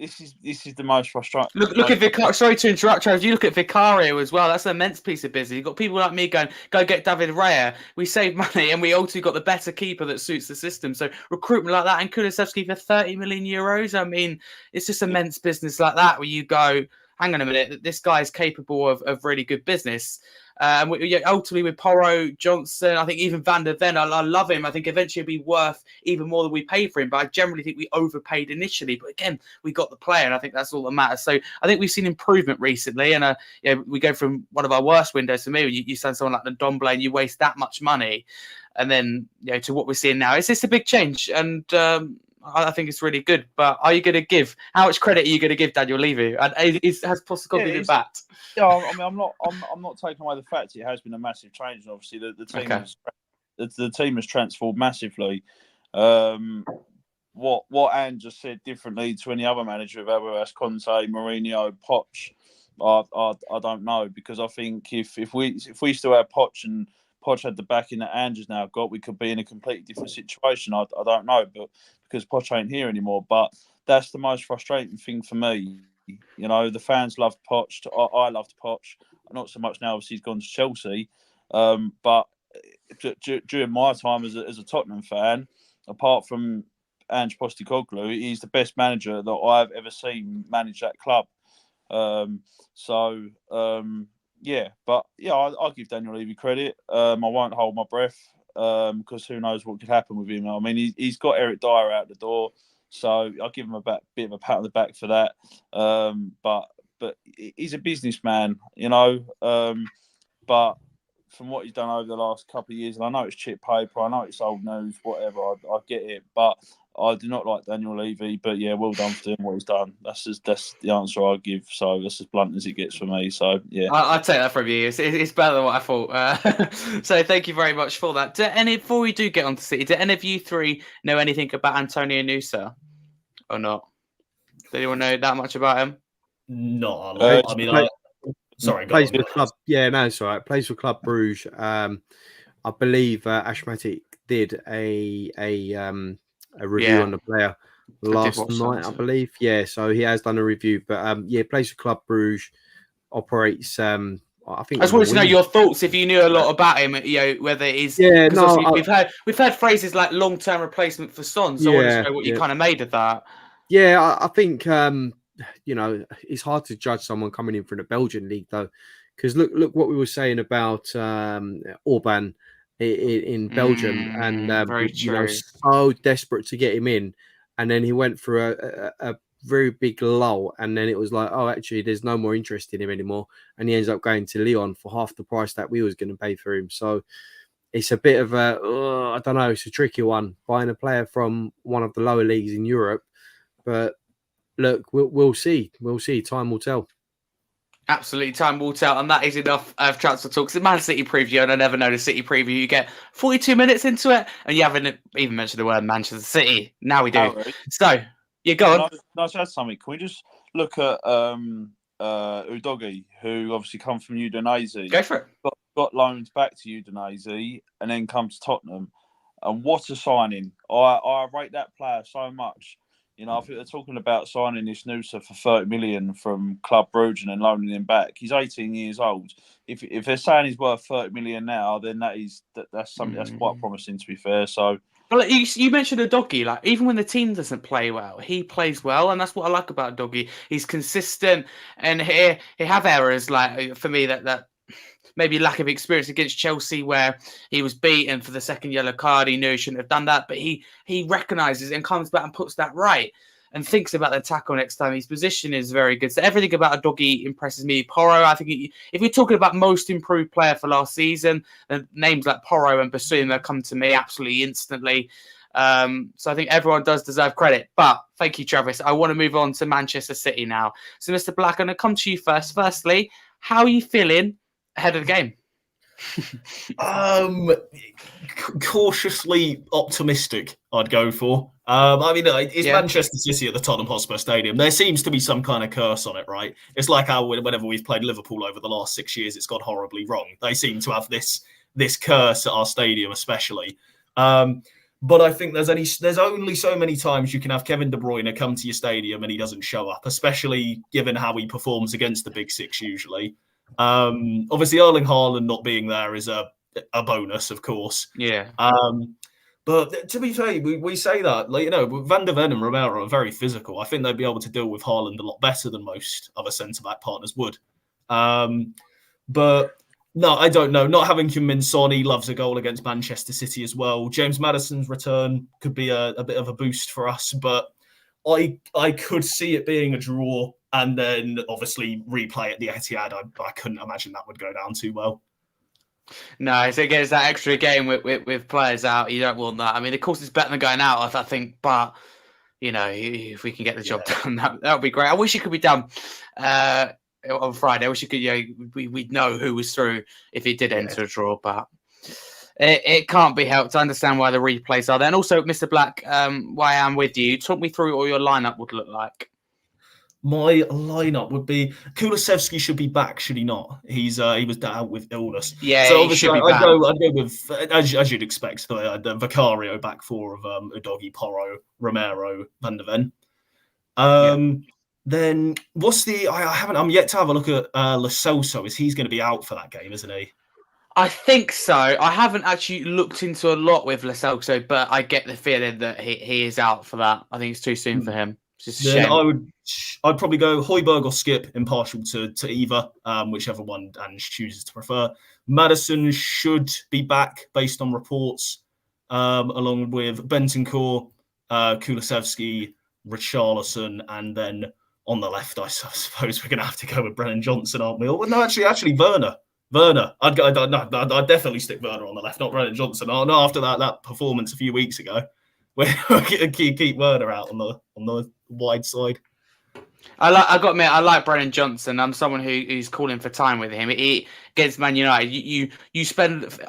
This is the most frustrating. Look at Vicario. Sorry to interrupt, Travis. You look at Vicario as well. That's an immense piece of business. You've got people like me going, go get David Raya. We save money and we also got the better keeper that suits the system. So recruitment like that and Kulusevski for 30 million euros. I mean, it's just immense business like that where you go, hang on a minute, this guy's capable of really good business. Ultimately with Porro, Johnson, I think even Van der Ven, I love him. I think eventually it'll be worth even more than we paid for him. But I generally think we overpaid initially. But again, we got the player, and I think that's all that matters. So I think we've seen improvement recently. And we go from one of our worst windows to me. You send someone like Ndombele and you waste that much money, and then to what we're seeing now. It's just a big change, and I think it's really good. But are you going to give? How much credit are you going to give Daniel Levy? And has Postecoglou been backed? Yeah, I mean, I'm not taking away the fact it has been a massive change. And obviously, the team has transformed massively. What Ange just said differently to any other manager, whether that's Conte, Mourinho, Poch, I don't know, because I think if we still had Poch and Poch had the backing that Ange has now got, we could be in a completely different situation. I don't know, but because Poch ain't here anymore. But that's the most frustrating thing for me. The fans loved Poch. I loved Poch. Not so much now, obviously, he's gone to Chelsea. But during my time as a Tottenham fan, apart from Ange Postecoglou, he's the best manager that I've ever seen manage that club. but I'll give Daniel Levy credit. I won't hold my breath because who knows what could happen with him. I mean, he's got Eric Dyer out the door, so I'll give him a bit of a pat on the back for that. But he's a businessman, you know. But from what he's done over the last couple of years, and I know it's cheap paper, I know it's old news, whatever, I get it, but I do not like Daniel Levy. But yeah, well done for doing what he's done. That's the answer I give. So that's as blunt as it gets for me. So yeah, I'll take that from you. It's better than what I thought. So thank you very much for that. Before we do get on to City, do any of you three know anything about Antonio Nusa or not? Does anyone know that much about him? Not a lot. I mean, sorry, go plays on. for club. Yeah, no, it's all right. Plays for Club Bruges. I believe Ashmatic did a review on the player last night, I believe. Yeah, so he has done a review, but plays for Club Bruges, operates. I think. I just wanted to know your thoughts if you knew a lot about him. You know whether it is. Yeah, no. We've heard phrases like long-term replacement for Son. So I wanted to know what you kind of made of that. Yeah, I think it's hard to judge someone coming in from the Belgian league though, because look what we were saying about Orban in Belgium, and so desperate to get him in, and then he went through a very big lull, and then it was like, oh, actually, there's no more interest in him anymore, and he ends up going to Lyon for half the price that we was going to pay for him. So it's a bit of I don't know, it's a tricky one buying a player from one of the lower leagues in Europe, but look, we'll see. We'll see. Time will tell. Absolutely, time will tell, and that is enough of transfer talks. The Man City preview, and I never know the City preview. You get 42 minutes into it, and you haven't even mentioned the word Manchester City. Now we do. Right. So, go on. Can I say something? Can we just look at Udogie, who obviously come from Udinese? Go for it. Got loaned back to Udinese, and then come to Tottenham. And what a signing! I rate that player so much. You know, I think they're talking about signing this Nusa for 30 million from Club Brugge and then loaning him back. He's 18 years old. If they're saying he's worth 30 million now, then that's something that's quite promising, to be fair. So, well, you mentioned Udogie. Like, even when the team doesn't play well, he plays well, and that's what I like about Udogie. He's consistent, and he have errors. Like, for me, that maybe lack of experience against Chelsea, where he was beaten for the second yellow card. He knew he shouldn't have done that, but he recognises and comes back and puts that right and thinks about the tackle next time. His position is very good. So everything about Udogie impresses me. Porro, I think if we're talking about most improved player for last season, then names like Porro and Basuma come to me absolutely instantly. So I think everyone does deserve credit. But thank you, Travis. I want to move on to Manchester City now. So, Mr. Black, I'm going to come to you first. Firstly, how are you feeling ahead of the game? Cautiously optimistic, I'd go for. I mean, it's Manchester City at the Tottenham Hotspur Stadium. There seems to be some kind of curse on it, right? It's like how whenever we've played Liverpool over the last 6 years, it's gone horribly wrong. They seem to have this curse at our stadium, especially. But I think there's only so many times you can have Kevin De Bruyne come to your stadium and he doesn't show up, especially given how he performs against the Big Six usually. Obviously, Erling Haaland not being there is a bonus, of course. Yeah. But to be fair, we say that, like, Van der Ven and Romero are very physical. I think they'd be able to deal with Haaland a lot better than most other centre-back partners would. But no, I don't know. Not having Heung-min Son, he loves a goal against Manchester City as well. James Maddison's return could be a bit of a boost for us, but I could see it being a draw and then obviously replay at the Etihad. I couldn't imagine that would go down too well. No, so again, it's that extra game with players out. You don't want that. I mean, of course, it's better than going out, I think. But, if we can get the job done, that would be great. I wish it could be done on Friday. I wish it could, we'd know who was through if it did enter a draw. But it can't be helped. I understand why the replays are there. And also, Mr. Black, why I'm with you, talk me through what your lineup would look like. My lineup would be Kulusevski should be back, should he not? He was out with illness. Yeah, so obviously I'd go with, as you'd expect, the Vicario back four of Udogie, Porro, Romero, Van der Ven. Then what's I'm yet to have a look at Lo Celso. He's going to be out for that game, isn't he? I think so. I haven't actually looked into a lot with Lo Celso, but I get the feeling that he is out for that. I think it's too soon for him. It's just a Then shame. I'd probably go Højbjerg or Skip, impartial to either, whichever one Ange chooses to prefer. Maddison should be back based on reports, along with Bentancur, Kulusevski, Richarlison, and then on the left, I suppose we're going to have to go with Brennan Johnson, aren't we? Or no, actually, Werner. I'd definitely stick Werner on the left, not Brennan Johnson. Oh no, after that performance a few weeks ago, we're keep Werner out on the wide side. I got to admit, I like Brennan Johnson. I'm someone who's calling for time with him. Against Man United,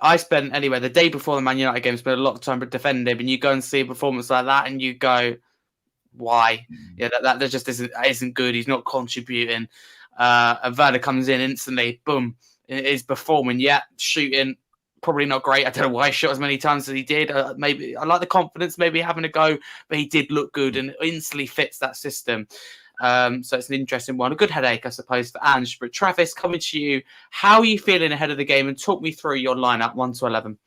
I spent anyway the day before the Man United game, spent a lot of time defending him, and you go and see a performance like that, and you go, why? Yeah, that just isn't good. He's not contributing. And Werner comes in instantly, boom, is performing. Yeah, shooting. Probably not great. I don't know why he shot as many times as he did. Maybe I like the confidence, maybe having a go, but he did look good and instantly fits that system. So it's an interesting one. A good headache, I suppose, for Ange. But Travis, coming to you, how are you feeling ahead of the game? And talk me through your lineup 1 to 11.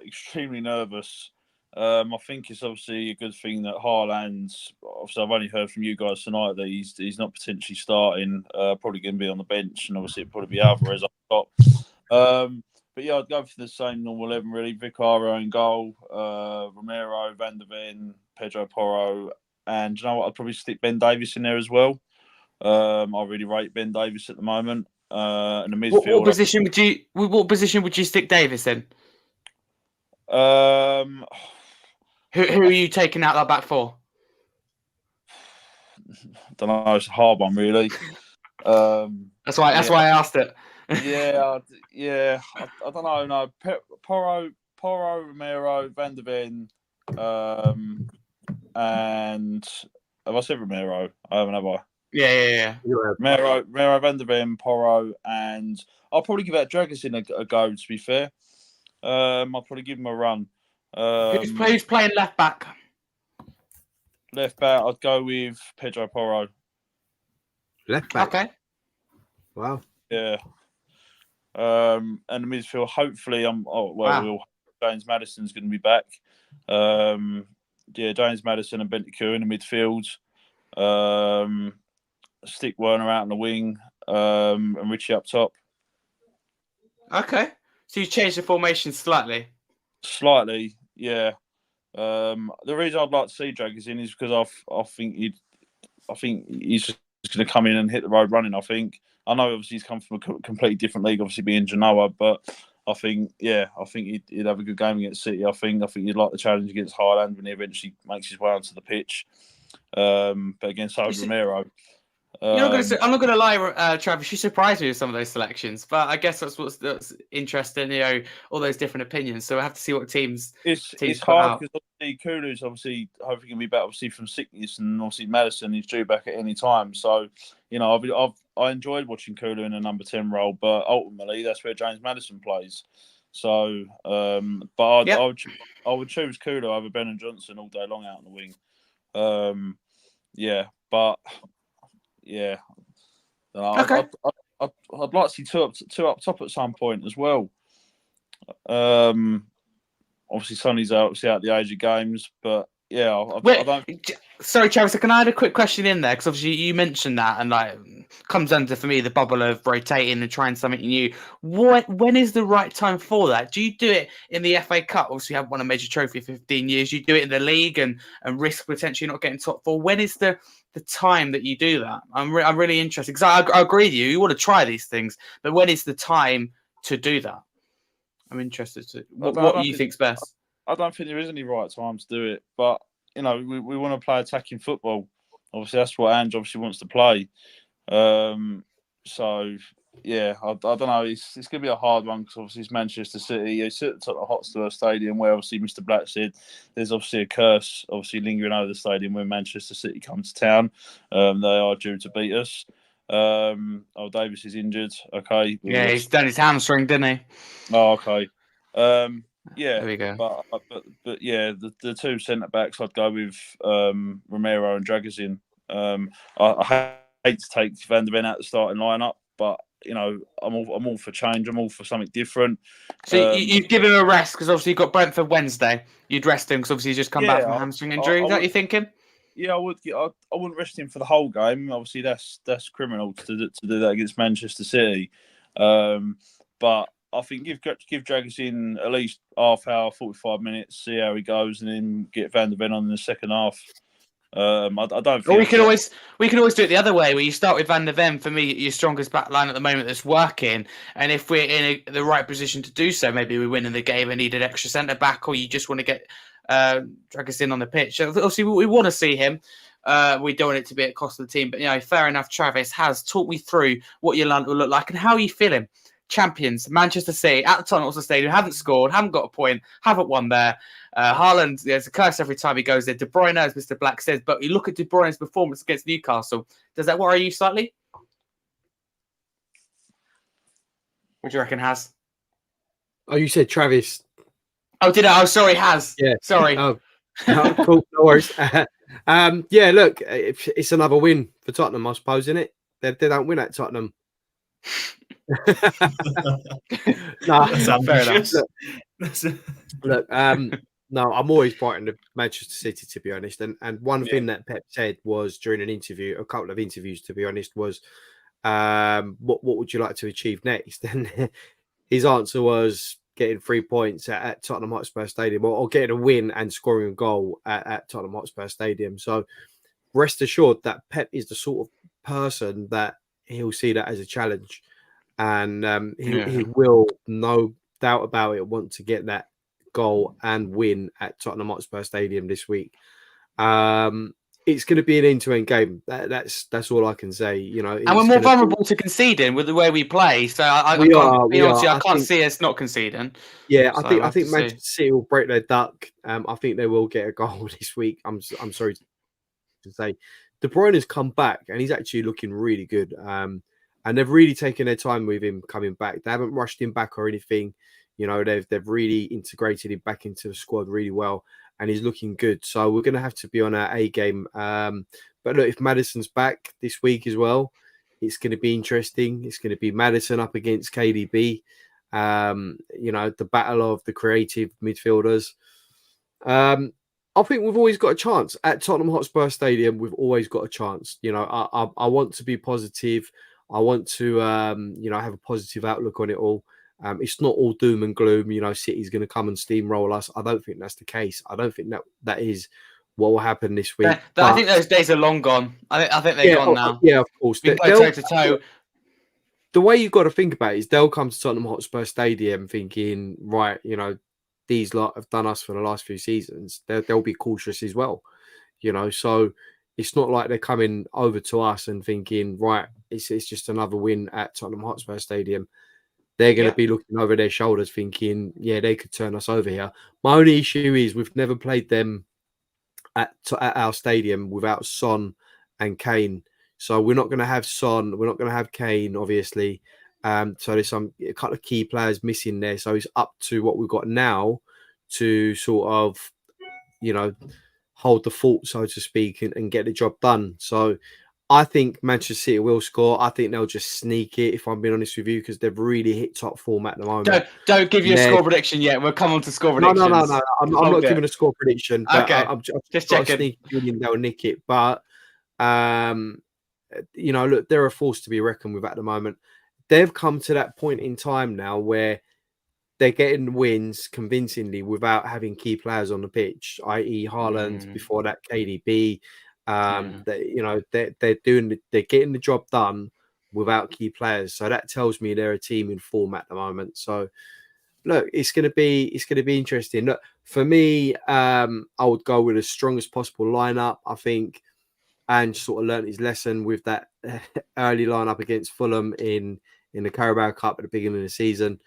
Extremely nervous. I think it's obviously a good thing that Haaland's. Obviously, I've only heard from you guys tonight that he's not potentially starting. Probably going to be on the bench, and obviously it'll probably be Alvarez up top. But yeah, I'd go for the same normal 11 really. Vicario in goal, Romero, Van der Ven, Pedro Porro, and you know what? I'd probably stick Ben Davies in there as well. I really rate Ben Davies at the moment. In the midfield. What position would you stick Davies in? Who are you taking out that back for? I don't know. It's a hard one, really. That's why I asked it. I don't know. No, Porro, Romero, Van der Ven, and have I said Romero? I haven't, have I? Yeah. Romero, Van der Ven, Porro, and I'll probably give that Dragusin a go. To be fair, I'll probably give him a run. Who's playing left back? Left back, I'd go with Pedro Porro. Left back. Okay. Wow. Yeah. And the midfield, hopefully, James Maddison's going to be back. James Maddison and Bentancur in the midfield. Stick Werner out on the wing, and Richie up top. Okay. So you changed the formation slightly. Slightly, yeah. The reason I'd like to see Dragusin is because I think he's just going to come in and hit the road running. I know obviously he's come from a completely different league, obviously being Genoa, but I think he'd have a good game against City. I think he'd like the challenge against Haaland when he eventually makes his way onto the pitch. But against Romero. I'm not going to lie, Travis. You surprised me with some of those selections, but I guess that's interesting. All those different opinions. So we have to see what teams. It's hard because obviously Kulu's hopefully going to be back obviously from sickness, and obviously Maddison is due back at any time. So I enjoyed watching Kulu in a number 10 role, but ultimately that's where James Maddison plays. So, I would choose Kulu over Ben and Johnson all day long out on the wing. Okay. I'd like to see two up top at some point as well. Obviously, Sonny's obviously out the age of games, but yeah, I don't. Sorry, Travis. Can I add a quick question in there? Because obviously you mentioned that, and comes under for me the bubble of rotating and trying something new. When is the right time for that? Do you do it in the FA Cup? Obviously, you haven't won a major trophy for 15 years. You do it in the league and risk potentially not getting top four. When is the time that you do that? I'm really interested because I agree with you. You want to try these things, but when is the time to do that? I'm interested to what you think's best. I don't think there is any right time to do it, but we want to play attacking football. Obviously, that's what Ange obviously wants to play. So yeah, I don't know. It's going to be a hard one because obviously it's Manchester City. You sit at the top of Hotspur Stadium, where obviously Mr. Black said there's obviously a curse obviously lingering over the stadium when Manchester City come to town. They are due to beat us. Davis is injured. Okay. Yeah, he's done his hamstring, didn't he? Oh, okay. There we go. But yeah, the two centre backs I'd go with Romero and Dragusin. I hate to take Van der Ven out the starting lineup, but I'm all for change. I'm all for something different. So you'd give him a rest because obviously you've got Brentford Wednesday. You'd rest him because obviously he's just come back from a hamstring injury. Is that what you're thinking? yeah, I would. I wouldn't rest him for the whole game. Obviously, that's criminal to do that against Manchester City. But I think give Dragusin at least half hour, 45 minutes, see how he goes, and then get Van der Ven on in the second half. I don't think. Or we can always do it the other way, where you start with Van der Ven. For me, your strongest back line at the moment that's working. And if we're in the right position to do so, maybe we're winning the game and need an extra centre back, or you just want to get Dragusin on the pitch. So obviously, we want to see him. We don't want it to be at cost of the team, but fair enough. Travis has talked me through what your line will look like and how are you feeling. Champions, Manchester City at the Tottenham Stadium, haven't scored, haven't got a point, haven't won there. Haaland, there's a curse every time he goes there. De Bruyne, as Mr. Black says, but you look at De Bruyne's performance against Newcastle. Does that worry you slightly? What do you reckon, Has? Oh, you said Travis. Oh, did I? Oh, sorry, Has. Yeah. Sorry. Oh, no, cool. No worries. Yeah, look, it's another win for Tottenham, I suppose, isn't it? They don't win at Tottenham. No, fair enough. Look, no, I'm always frightened of Manchester City, to be honest. And one thing that Pep said was during an interview, a couple of interviews, to be honest, was, what would you like to achieve next? And his answer was getting 3 points at Tottenham Hotspur Stadium, or getting a win and scoring a goal at Tottenham Hotspur Stadium. So rest assured that Pep is the sort of person that he'll see that as a challenge. And he will, no doubt about it, want to get that goal and win at Tottenham Hotspur Stadium this week. It's going to be an end-to-end game. That's all I can say. And we're more vulnerable to conceding with the way we play. So I can't see us not conceding. Yeah, I think Manchester City will break their duck. I think they will get a goal this week. I'm sorry to say, De Bruyne has come back and he's actually looking really good. And they've really taken their time with him coming back. They haven't rushed him back or anything. They've really integrated him back into the squad really well, and he's looking good. So we're going to have to be on our A game. But look, if Maddison's back this week as well, it's going to be interesting. It's going to be Maddison up against KDB. The battle of the creative midfielders. I think we've always got a chance at Tottenham Hotspur Stadium. We've always got a chance. I want to be positive. I want to, have a positive outlook on it all. It's not all doom and gloom. City's going to come and steamroll us. I don't think that's the case. I don't think that is what will happen this week. I think those days are long gone. I think they're gone now. Yeah, of course. We go toe to toe. The way you've got to think about it is they'll come to Tottenham Hotspur Stadium thinking, right, these lot have done us for the last few seasons. They'll be cautious as well. So it's not like they're coming over to us and thinking, right, it's just another win at Tottenham Hotspur Stadium. They're going to be looking over their shoulders thinking, yeah, they could turn us over here. My only issue is we've never played them at our stadium without Son and Kane. So we're not going to have Son. We're not going to have Kane, obviously. So there's a couple of key players missing there. So it's up to what we've got now to sort of, hold the fort, so to speak, and get the job done. So I think Manchester City will score. I think they'll just sneak it, if I'm being honest with you, because they've really hit top form at the moment. Don't give you a score prediction yet. We'll come on to score predictions. No. I'm not giving a score prediction. But okay. I'm just checking. Sneaky feeling they'll nick it. But, look, they're a force to be reckoned with at the moment. They've come to that point in time now where they're getting wins convincingly without having key players on the pitch, i.e. Haaland, before that KDB. They're getting the job done without key players. So that tells me they're a team in form at the moment. So look, it's gonna be interesting. Look, for me, I would go with the strongest possible lineup, I think, and sort of learned his lesson with that early lineup against Fulham in the Carabao Cup at the beginning of the season.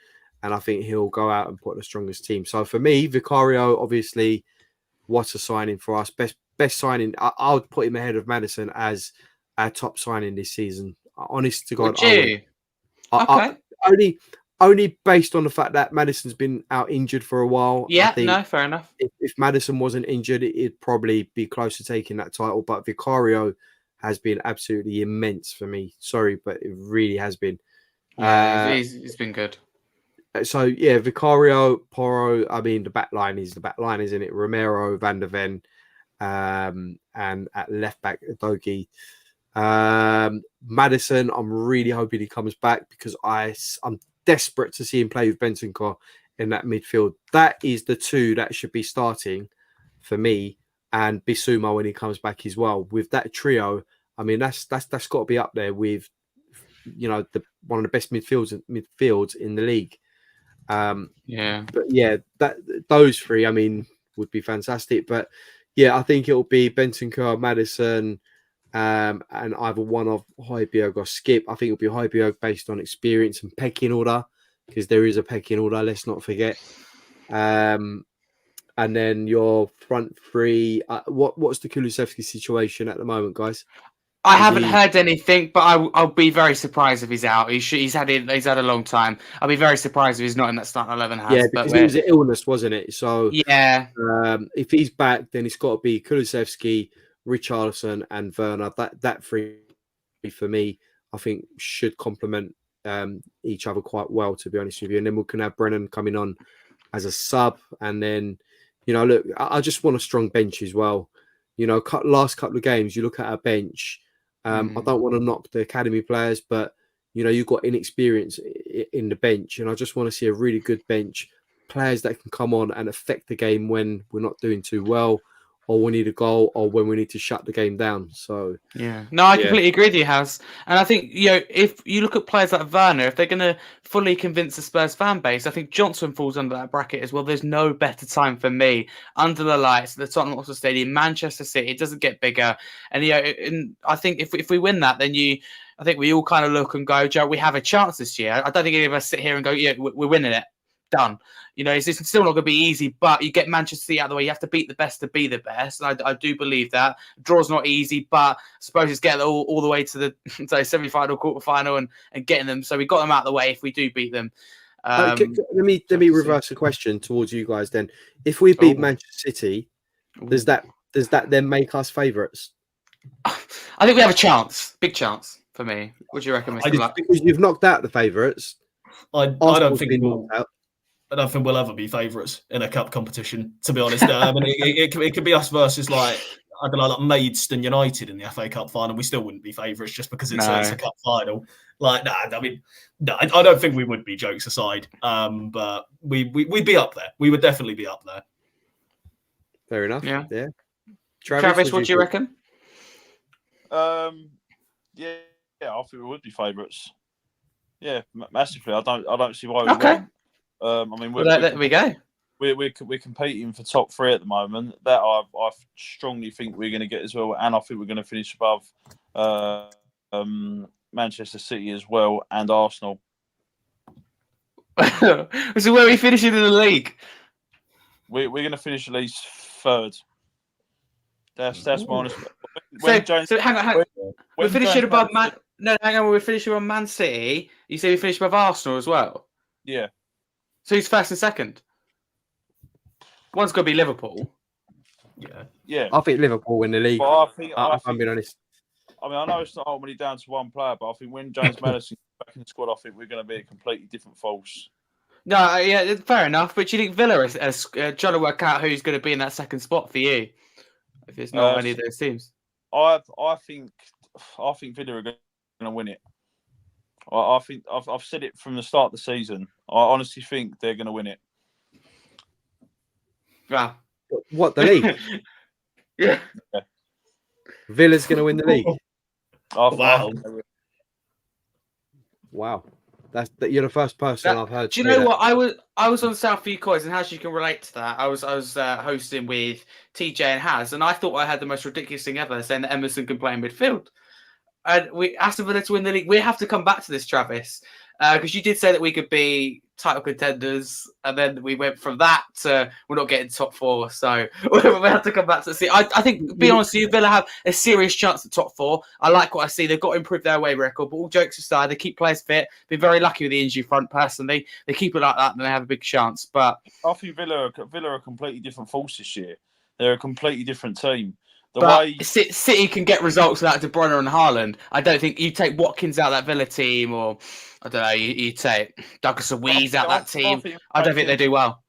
And I think he'll go out and put the strongest team. So for me, Vicario, obviously, what a signing for us. Best signing. I would put him ahead of Maddison as our top signing this season. Honest to God, okay. Only based on the fact that Maddison's been out injured for a while. Yeah, no, fair enough. If Maddison wasn't injured, it'd probably be close to taking that title. But Vicario has been absolutely immense for me. Sorry, but it really has been. Yeah, he's been good. So yeah, Vicario, Porro. I mean, the back line is the back line, isn't it? Romero, Van der Ven. and at left back, Dogi. Madison, I'm really hoping he comes back because I'm desperate to see him play with Bentancur in that midfield. That is the two that should be starting for me, and Bissouma when he comes back as well. With that trio, I mean that's got to be up there with one of the best midfields in the league. But yeah, those three, I mean, would be fantastic. But yeah, I think it'll be Bentancur, Madison, and either one of Højbjerg or Skip. I think it'll be Højbjerg based on experience and pecking order, because there is a pecking order. Let's not forget. And then your front three. What's the Kulusevski situation at the moment, guys? I haven't heard anything, but I'll be very surprised if he's out. He's had a long time. I'll be very surprised if he's not in that starting 11. Yeah, because it was an illness, wasn't it? So yeah, if he's back, then it's got to be Kulusevski, Richarlison, and Werner. That three for me, I think, should complement each other quite well, to be honest with you. And then we can have Brennan coming on as a sub, and then look, I just want a strong bench as well. Last couple of games, you look at our bench. I don't want to knock the academy players, but you've got inexperience in the bench, and I just want to see a really good bench, players that can come on and affect the game when we're not doing too well, or we need a goal, or when we need to shut the game down. So I completely agree with you, House. And I think if you look at players like Werner, if they're going to fully convince the Spurs fan base, I think Johnson falls under that bracket as well. There's no better time for me under the lights, the Tottenham Hotspur Stadium, Manchester City. It doesn't get bigger, and and I think if we win that, then I think we all kind of look and go, Joe, we have a chance this year. I don't think any of us sit here and go, yeah, we're winning it. Done. It's still not going to be easy, but you get Manchester City out of the way. You have to beat the best to be the best. And I do believe that. Draw's not easy, but I suppose it's getting all the way to the semi-final, quarter-final and getting them. So we got them out of the way if we do beat them. Let me reverse the question towards you guys then. If we beat Manchester City, does that then make us favourites? I think we have a chance. Big chance for me. What do you reckon, Mr. Black? Because you've knocked out the favourites. I don't think we'll ever be favourites in a cup competition, to be honest. I mean, it could be us versus like Maidstone United in the FA Cup final. We still wouldn't be favourites just because it's a cup final. I don't think we would be, jokes aside. But we'd be up there. We would definitely be up there. Fair enough. Yeah. Travis, what do you reckon? I think we would be favourites. Yeah, massively. I don't see why we won't. I mean, there we go. We're competing for top three at the moment. That I strongly think we're going to get as well, and I think we're going to finish above Manchester City as well and Arsenal. So where are we finishing in the league? We're going to finish at least third. That's my honest. So hang on. We're finishing above Man. No, hang on. We're finishing on Man City. You say we finish above Arsenal as well. Yeah. So who's first and second? One's got to be Liverpool. Yeah. I think Liverpool win the league. But I'm being honest. I mean, I know it's not ultimately down to one player, but I think when James Madison back in the squad, I think we're going to be a completely different force. No, yeah, fair enough. But do you think Villa is trying to work out who's going to be in that second spot for you? If it's not any of those teams, I think Villa are going to win it. I think I've said it from the start of the season. I honestly think they're going to win it. Wow. What, the league? Yeah. Villa's going to win the league. Wow. You're the first person I've heard. Do you know what? I was on South View Coys, and Haz, you can relate to that. I was hosting with TJ and Haz, and I thought I had the most ridiculous thing ever, saying that Emerson can play in midfield. And we asked Villa to win the league. We have to come back to this, Travis, because you did say that we could be title contenders, and then we went from that to we're not getting top four. So we have to come back to see. I think, be honest with you, Villa have a serious chance at top four. I like what I see. They've got to improve their away record, but all jokes aside, they keep players fit. Been very lucky with the injury front, personally. They keep it like that, and they have a big chance. But I think Villa are a completely different force this year. They're a completely different team. City can get results without De Bruyne and Haaland. I don't think you take Watkins out of that Villa team, or I don't know, you take Douglas Luiz out that team. I don't think they do well.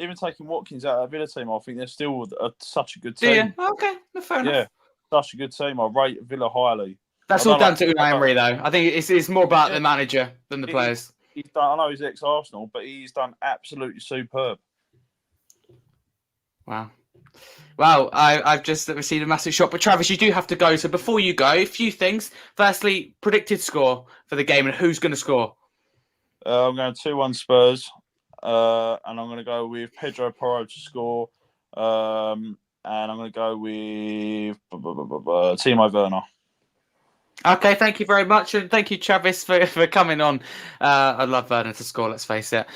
even taking Watkins out of that Villa team, I think they're still such a good Do team. you? Okay, fair enough. Yeah, such a good team. I rate Villa highly. That's all down to Unai Emery, though. I think it's more about the manager than the players. He's done. I know he's ex-Arsenal, but he's done absolutely superb. Wow. Well, I've just received a massive shock. But Travis, you do have to go. So before you go, a few things. Firstly, predicted score for the game and who's going to score? I'm going 2-1 Spurs, and I'm going to go with Pedro Porro to score, and I'm going to go with Timo Werner. Okay, thank you very much, and thank you, Travis, for coming on. I love Werner to score, let's face it.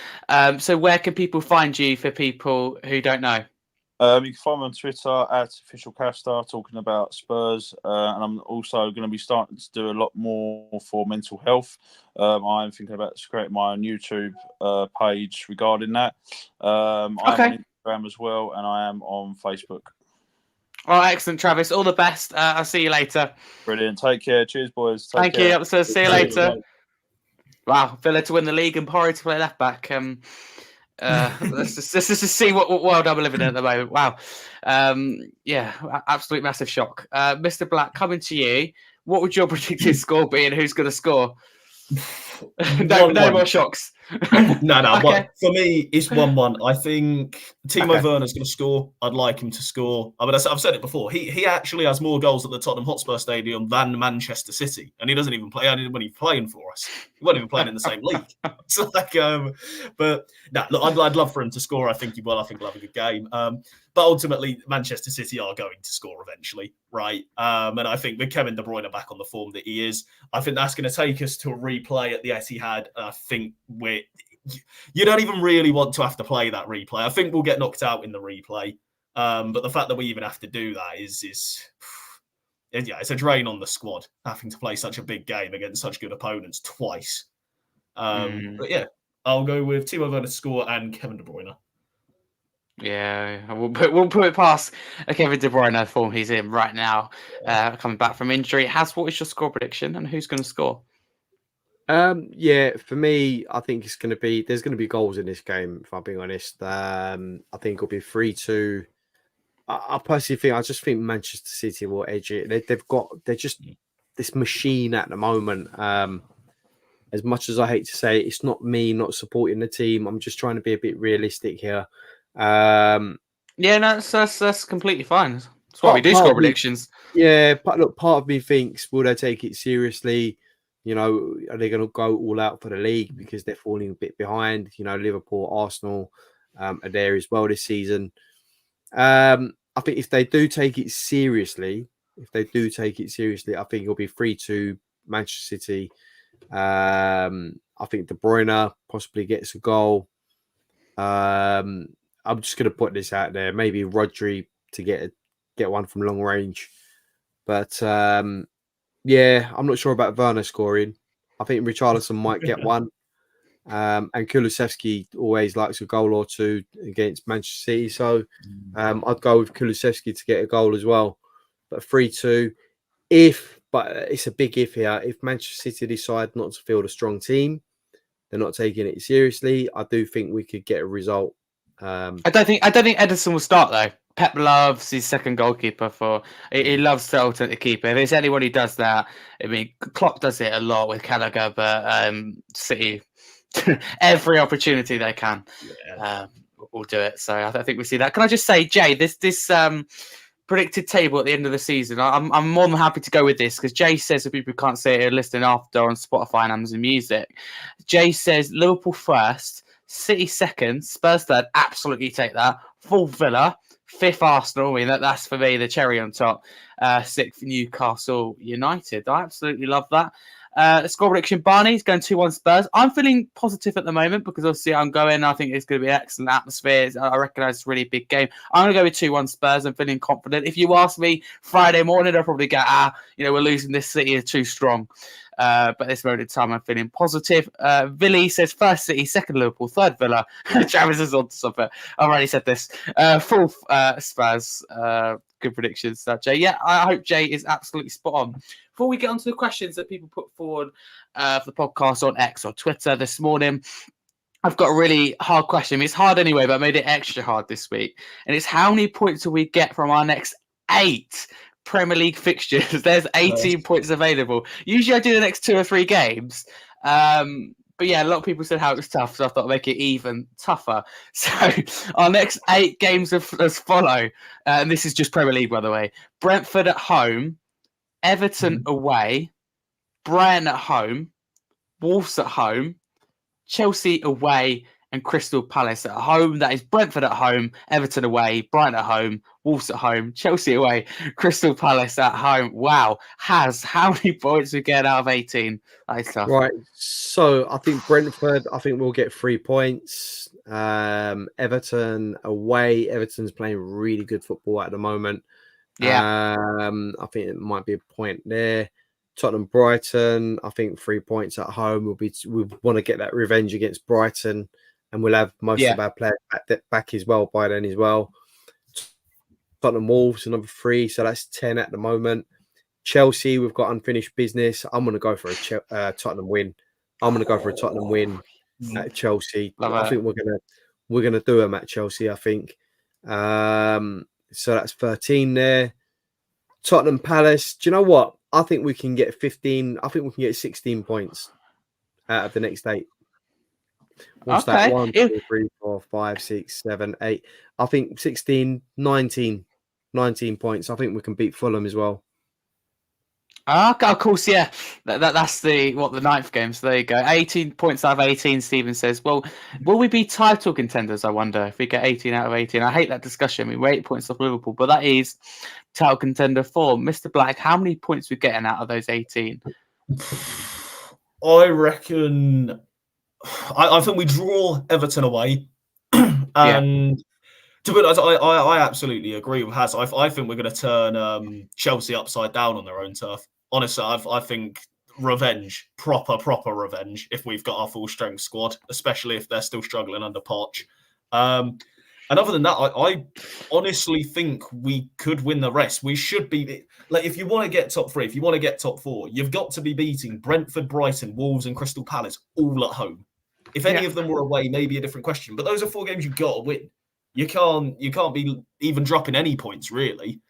So where can people find you for people who don't know? You can find me on Twitter at officialcastar talking about Spurs, and I'm also going to be starting to do a lot more for mental health. I'm thinking about creating my own YouTube page regarding that. I'm on Instagram as well, and I am on Facebook. Oh, excellent, Travis. All the best. I'll see you later. Brilliant. Take care. Cheers, boys. Thank you. So see you later. Wow, Villa to win the league and Porro to play left back. Let's just see what world I'm living in at the moment. Wow. Yeah, absolute massive shock. Mr. Black, coming to you. What would your predicted score be and who's going to score? No more shocks. No. Okay. For me, it's 1-1. I think Timo Werner's going to score. I'd like him to score. I mean, I've said it before. He actually has more goals at the Tottenham Hotspur Stadium than Manchester City, and he doesn't even play when he's playing for us. He wasn't even playing in the same league. It's like, but no, look, I'd love for him to score. I think he will. I think he'll have a good game. But ultimately, Manchester City are going to score eventually, right? And I think with Kevin De Bruyne back on the form that he is, I think that's going to take us to a replay at the Etihad. I think you don't even really want to have to play that replay. I think we'll get knocked out in the replay. But the fact that we even have to do that is it's a drain on the squad, having to play such a big game against such good opponents twice. But yeah, I'll go with Timo Werner to score and Kevin De Bruyne. Yeah, we'll put it past Kevin De Bruyne form he's in right now, coming back from injury. What is your score prediction and who's going to score? Yeah, for me, I think there's going to be goals in this game, if I'm being honest. I think it'll be 3-2. I personally I just think Manchester City will edge it. They're just this machine at the moment. As much as I hate to say it, it's not me not supporting the team. I'm just trying to be a bit realistic here. Yeah, no, that's completely fine. That's why we do score predictions. Yeah, but look, part of me thinks, will they take it seriously? You know, are they going to go all out for the league because they're falling a bit behind? You know, Liverpool, Arsenal are there as well this season. I think if they do take it seriously, I think it'll be 3-2 Manchester City. I think De Bruyne possibly gets a goal. I'm just going to put this out there. Maybe Rodri to get one from long range. But yeah, I'm not sure about Werner scoring. I think Richarlison might get one. And Kulusevski always likes a goal or two against Manchester City. So I'd go with Kulusevski to get a goal as well. But 3-2. But it's a big if here. If Manchester City decide not to field a strong team, they're not taking it seriously, I do think we could get a result. I don't think Ederson will start though. Pep loves his second goalkeeper he loves to alternate the keeper. If there's anyone who does that, I mean, Klopp does it a lot with Gallagher, but City, every opportunity they can, will do it. So I think we see that. Can I just say, Jay, this predicted table at the end of the season, I'm more than happy to go with this because Jay says, if people can't see it, listening after on Spotify and Amazon Music, Jay says Liverpool first, City second, Spurs third, absolutely take that. Fourth Villa, fifth Arsenal. I mean, that's for me the cherry on top. Sixth Newcastle United. I absolutely love that. Score prediction: Barney's going 2-1 Spurs. I'm feeling positive at the moment because obviously I'm going. I think it's going to be an excellent atmosphere. I recognise it's a really big game. I'm going to go with 2-1 Spurs. I'm feeling confident. If you ask me Friday morning, I'll probably go, we're losing this. City is too strong. But at this moment in time, I'm feeling positive. Villy says first City, second Liverpool, third Villa. Travis is on to something. I've already said this. Fourth Spurs. Good predictions, Jay. Yeah, I hope Jay is absolutely spot on. Before we get on to the questions that people put forward for the podcast on X or Twitter this morning, I've got a really hard question. I mean, it's hard anyway, but I made it extra hard this week. And it's how many points will we get from our next 8 Premier League fixtures? There's 18 points available. Usually I do the next 2 or 3 games. But yeah, a lot of people said how it was tough, so I thought I'd make it even tougher. So our next 8 games are as follow. And this is just Premier League, by the way. Brentford at home, Everton away, Brighton at home, Wolves at home, Chelsea away, and Crystal Palace at home. That is Brentford at home, Everton away, Brighton at home, Wolves at home, Chelsea away, Crystal Palace at home. Wow. How many points we get out of 18? That is tough. Right. So I think Brentford, we'll get 3 points. Everton away. Everton's playing really good football at the moment. Yeah. I think it might be a point there. Tottenham, Brighton. I think 3 points at home. We want to get that revenge against Brighton, and we'll have most of our players back as well by then as well. Tottenham, Wolves, another 3, so that's 10 at the moment. Chelsea, we've got unfinished business. I'm going to go for a Tottenham win. I'm going to go for a Tottenham win at Chelsea. I think we're gonna do them at Chelsea. I think. So that's 13 there. Tottenham Palace. Do you know what? I think we can get 15. I think we can get 16 points out of the next 8. What's that? 1, 2, 3, 4, 5, 6, 7, 8. I think 16, 19 points. I think we can beat Fulham as well. Of course, yeah. That's the 9th game. So there you go. 18 points out of 18. Stephen says, "Well, will we be title contenders? I wonder if we get 18 out of 18." I hate that discussion. I mean, we're 8 points off Liverpool, but that is title contender for Mr. Black. How many points we getting out of those 18? I reckon. I think we draw Everton away, and to be honest, I absolutely agree with Haz. I think we're going to turn Chelsea upside down on their own turf. Honestly, I think revenge, proper revenge, if we've got our full strength squad, especially if they're still struggling under Poch. And other than that, I honestly think we could win the rest. We should be like, if you want to get top 3, if you want to get top 4, you've got to be beating Brentford, Brighton, Wolves, and Crystal Palace all at home. If any of them were away, maybe a different question. But those are 4 games you've got to win. You can't be even dropping any points, really.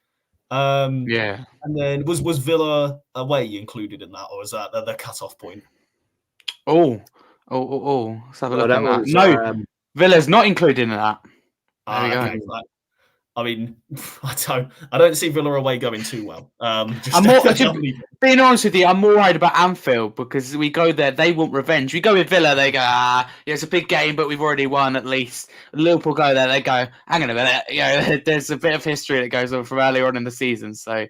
And then was Villa away included in that, or was that the cut-off point? Let's have a look at that. No, Villa's not included in that. Okay. I mean, I don't see Villa away going too well. Being honest with you, I'm more worried about Anfield because we go there, they want revenge. We go with Villa, they go, it's a big game, but we've already won at least. Liverpool go there, they go, hang on a minute, there's a bit of history that goes on from earlier on in the season, so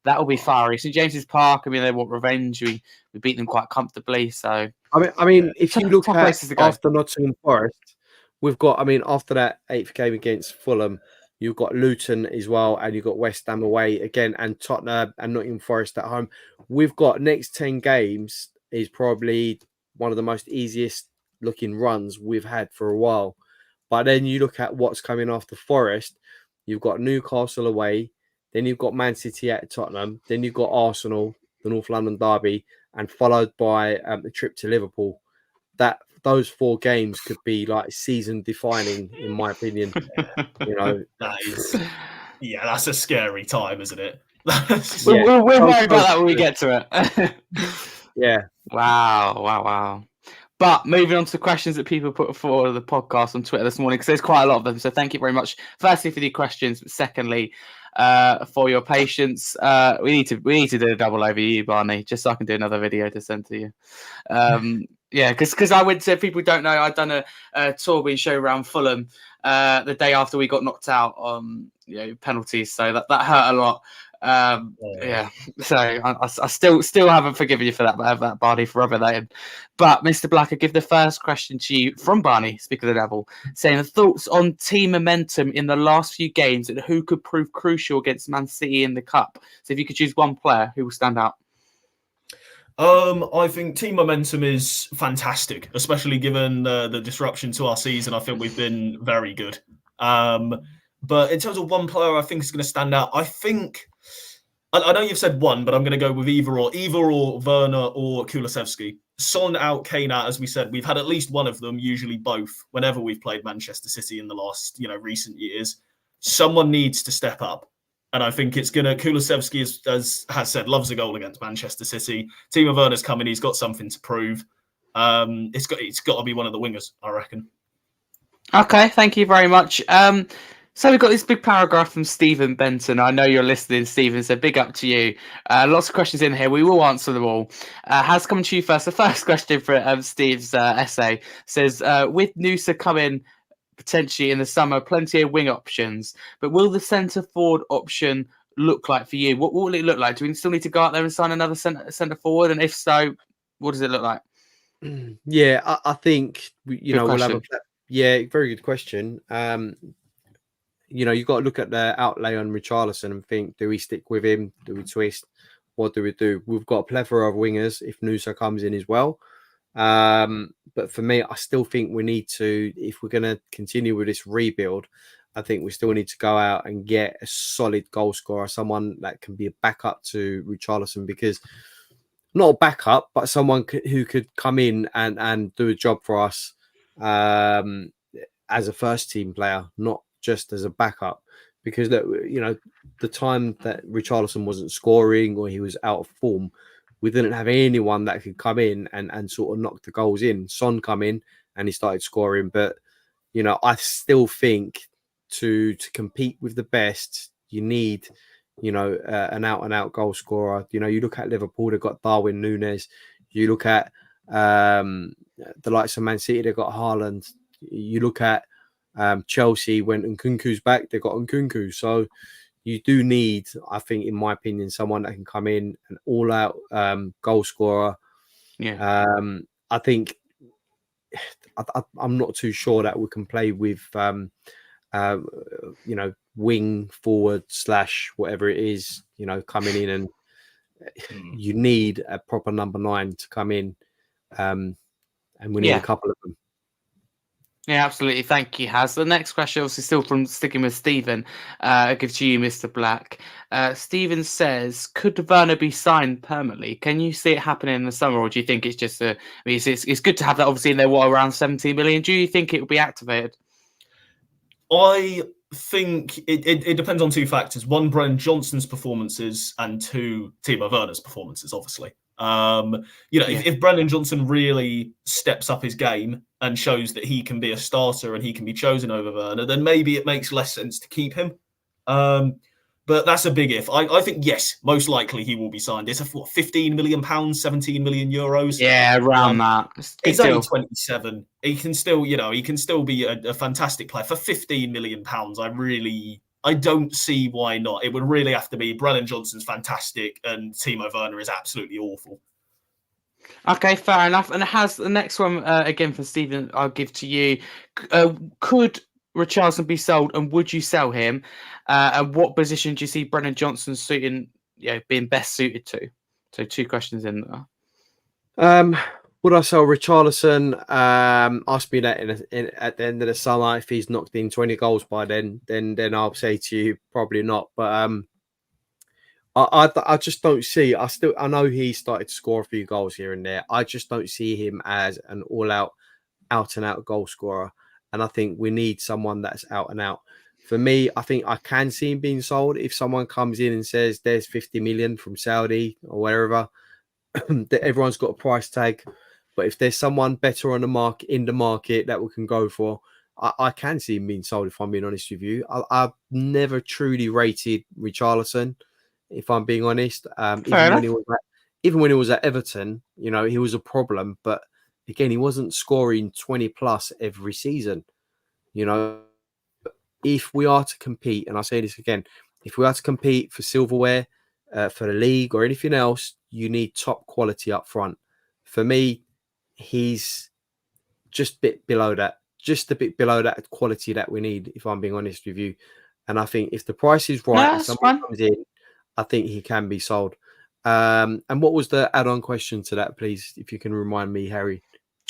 that will be fiery. St James's Park, I mean, they want revenge. We beat them quite comfortably, so. I mean, if you look at after Nottingham Forest, we've got, after that 8th game against Fulham, you've got Luton as well, and you've got West Ham away again, and Tottenham and Nottingham Forest at home. We've got next 10 games is probably one of the most easiest looking runs we've had for a while. But then you look at what's coming after Forest, you've got Newcastle away, then you've got Man City at Tottenham, then you've got Arsenal, the North London derby, and followed by a trip to Liverpool. Those 4 games could be like season defining, in my opinion. That's a scary time, isn't it? We'll worry about that when we get to it. Yeah. Wow. But moving on to the questions that people put forward on the podcast on Twitter this morning, because there's quite a lot of them. So thank you very much. Firstly, for the questions. But secondly, for your patience. We need to do a double over you, Barney, just so I can do another video to send to you. Because I went to, if people don't know, I'd done a tour show around Fulham the day after we got knocked out on penalties, so that hurt a lot. So I still haven't forgiven you for that Barney, for rubbing that in. But Mr. Black, I give the first question to you from Barney, speak of the devil, saying thoughts on team momentum in the last few games and who could prove crucial against Man City in the Cup. So if you could choose one player, who will stand out? I think team momentum is fantastic, especially given the disruption to our season. I think we've been very good. But in terms of one player I think is going to stand out, I think I know you've said one, but I'm going to go with either or Werner or Kulusevski. Son out, Kane out, as we said. We've had at least one of them, usually both, whenever we've played Manchester City in the last, recent years. Someone needs to step up. And I think it's going to, Kulusevski, as has said, loves a goal against Manchester City. Timo Werner's coming. He's got something to prove. It's got to be one of the wingers, I reckon. Okay, thank you very much. So we've got this big paragraph from Stephen Benton. I know you're listening, Stephen, so big up to you. Lots of questions in here. We will answer them all. Has come to you first. The first question for Steve's essay says, with Noosa coming potentially in the summer, plenty of wing options, but will the centre forward option look like for you? What will it look like? Do we still need to go out there and sign another centre forward? And if so, what does it look like? Yeah, I think we'll have a very good question. You've got to look at the outlay on Richarlison and think, do we stick with him? Do we twist? What do we do? We've got a plethora of wingers if Noosa comes in as well. But for me, I still think we need to, if we're going to continue with this rebuild, I think we still need to go out and get a solid goal scorer, someone that can be a backup to Richarlison, because not a backup, but someone who could come in and do a job for us as a first team player, not just as a backup. Because the time that Richarlison wasn't scoring or he was out of form, we didn't have anyone that could come in and sort of knock the goals in. Son come in and he started scoring, but I still think to compete with the best, you need an out and out goal scorer. You look at Liverpool, they've got Darwin Núñez. You look at the likes of Man City, they've got Haaland. You look at Chelsea, when Nkunku's back, they've got Nkunku. So you do need, I think, in my opinion, someone that can come in, an all-out goal scorer. Yeah. I think I'm not too sure that we can play with, wing forward / whatever it is, coming in, and you need a proper number 9 to come in, and we need a couple of them. Yeah, absolutely. Thank you, Haz. The next question, obviously, still from sticking with Stephen. I give to you, Mr. Black. Stephen says, could Werner be signed permanently? Can you see it happening in the summer, or do you think it's just it's good to have that, obviously, in there, around 17 million? Do you think it will be activated? I think it depends on two factors. One, Brennan Johnson's performances, and two, Timo Werner's performances, obviously. If Brennan Johnson really steps up his game and shows that he can be a starter and he can be chosen over Werner, then maybe it makes less sense to keep him. But that's a big if. I think, yes, most likely he will be signed. It's £15 million, 17 million euros. Yeah, around that. He's only 27. He can still, be a fantastic player for £15 million. I don't see why not. It would really have to be Brennan Johnson's fantastic and Timo Werner is absolutely awful. Okay, fair enough. And it has the next one again for Stephen. I'll give to you. Could Richarlison be sold, and would you sell him? And what position do you see Brennan Johnson being best suited to? So 2 questions in there. Would I sell Richarlison? Ask me that at the end of the summer. If he's knocked in 20 goals by then I'll say to you probably not. But I just don't see. I know he started to score a few goals here and there. I just don't see him as an out and out goal scorer. And I think we need someone that's out and out. For me, I think I can see him being sold if someone comes in and says there's 50 million from Saudi or wherever. That everyone's got a price tag. But if there's someone better on the market that we can go for, I can see him being sold, if I'm being honest with you. I've never truly rated Richarlison, if I'm being honest. Even when he was at Everton, he was a problem. But again, he wasn't scoring 20 plus every season. If we are to compete, and I say this again, if we are to compete for silverware, for the league or anything else, you need top quality up front. For me, he's just a bit below that quality that we need, if I'm being honest with you. And I think if the price is right and someone comes in, I think he can be sold. And what was the add-on question to that, please, if you can remind me, Harry?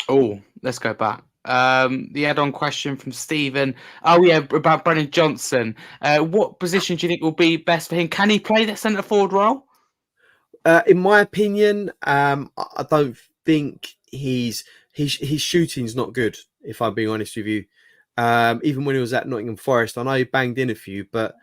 Oh, let's go back. The add-on question from Stephen. Oh yeah, about Brennan Johnson. What position do you think will be best for him? Can he play that centre forward role? In my opinion, I don't think his shooting's not good. If I'm being honest with you, even when he was at Nottingham Forest, I know he banged in a few, but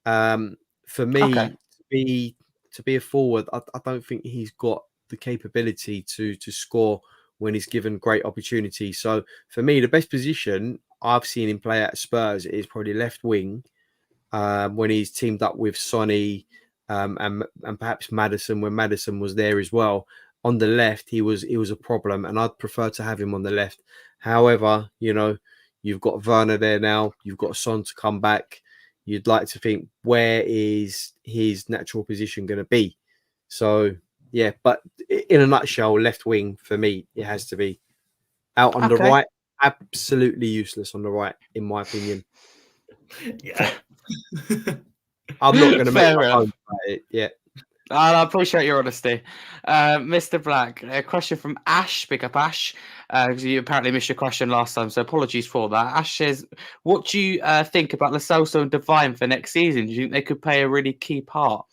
for me Okay. to be a forward, I don't think he's got the capability to score when he's given great opportunity. So for me, the best position I've seen him play at Spurs is probably left wing, when he's teamed up with Sonny, and perhaps Maddison when Maddison was there as well. On the left, he was a problem, and I'd prefer to have him on the left. However, you've got Werner there now. You've got Son to come back. You'd like to think, where is his natural position going to be? So yeah, but in a nutshell, left wing for me, it has to be. Out on the right, absolutely useless on the right, in my opinion. Yeah. I'm not going to make Fair my enough. own about it. Yeah. I appreciate your honesty. Mr. Black, a question from Ash. Pick up Ash, because you apparently missed your question last time, so apologies for that. Ash says, what do you think about Lo Celso and Devine for next season? Do you think they could play a really key part?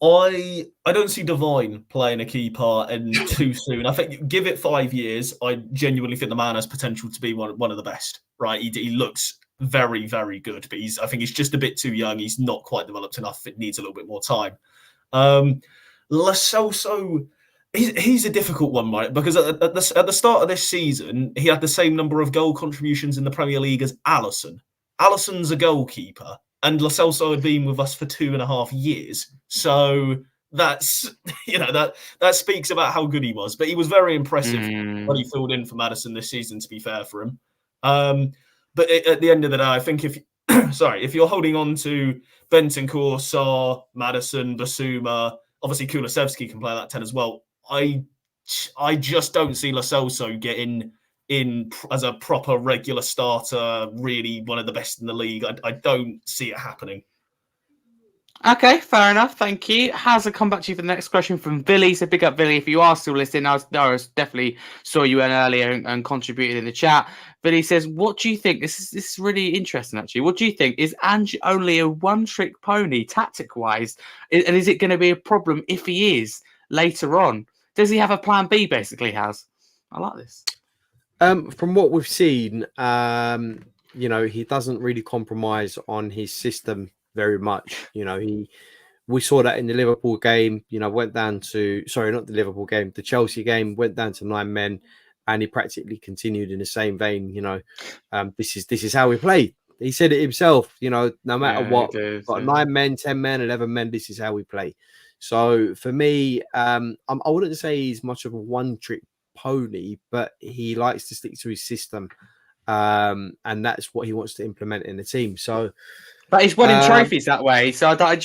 I don't see Devine playing a key part and too soon. I think give it 5 years. I genuinely think the man has potential to be one of the best. Right? He looks very, very good, but I think he's just a bit too young. He's not quite developed enough. It needs a little bit more time. Lo Celso, he's a difficult one, right? Because at the start of this season, he had the same number of goal contributions in the Premier League as Alisson. Alisson's a goalkeeper, and Lo Celso had been with us for 2.5 years. So that's that speaks about how good he was. But he was very impressive when he filled in for Maddison this season, to be fair for him. But at the end of the day, I think if you're holding on to Bentancur, Sarr, Maddison, Basuma, obviously Kulusevski can play that 10 as well. I just don't see Lo Celso getting in as a proper regular starter, really one of the best in the league. I don't see it happening. Okay, fair enough. Thank you. How's it come back to you for the next question from Billy? So big up, Billy. If you are still listening, I definitely saw you in earlier and contributed in the chat. Billy says, what do you think? This is really interesting, actually. What do you think? Is Ange only a one-trick pony, tactic-wise? And is it going to be a problem if he is later on? Does he have a plan B, basically, Haz? I like this. From what we've seen, he doesn't really compromise on his system very much. We saw that in the Liverpool game, went down to, sorry, not the Liverpool game, the Chelsea game, went down to 9 men, and he practically continued in the same vein. This is how we play. He said it himself, no matter what, got 9 men, 10 men, 11 men, this is how we play. So for me, I wouldn't say he's much of a one-trick pony, but he likes to stick to his system, and that's what he wants to implement in the team. So, but he's winning trophies that way. So I don't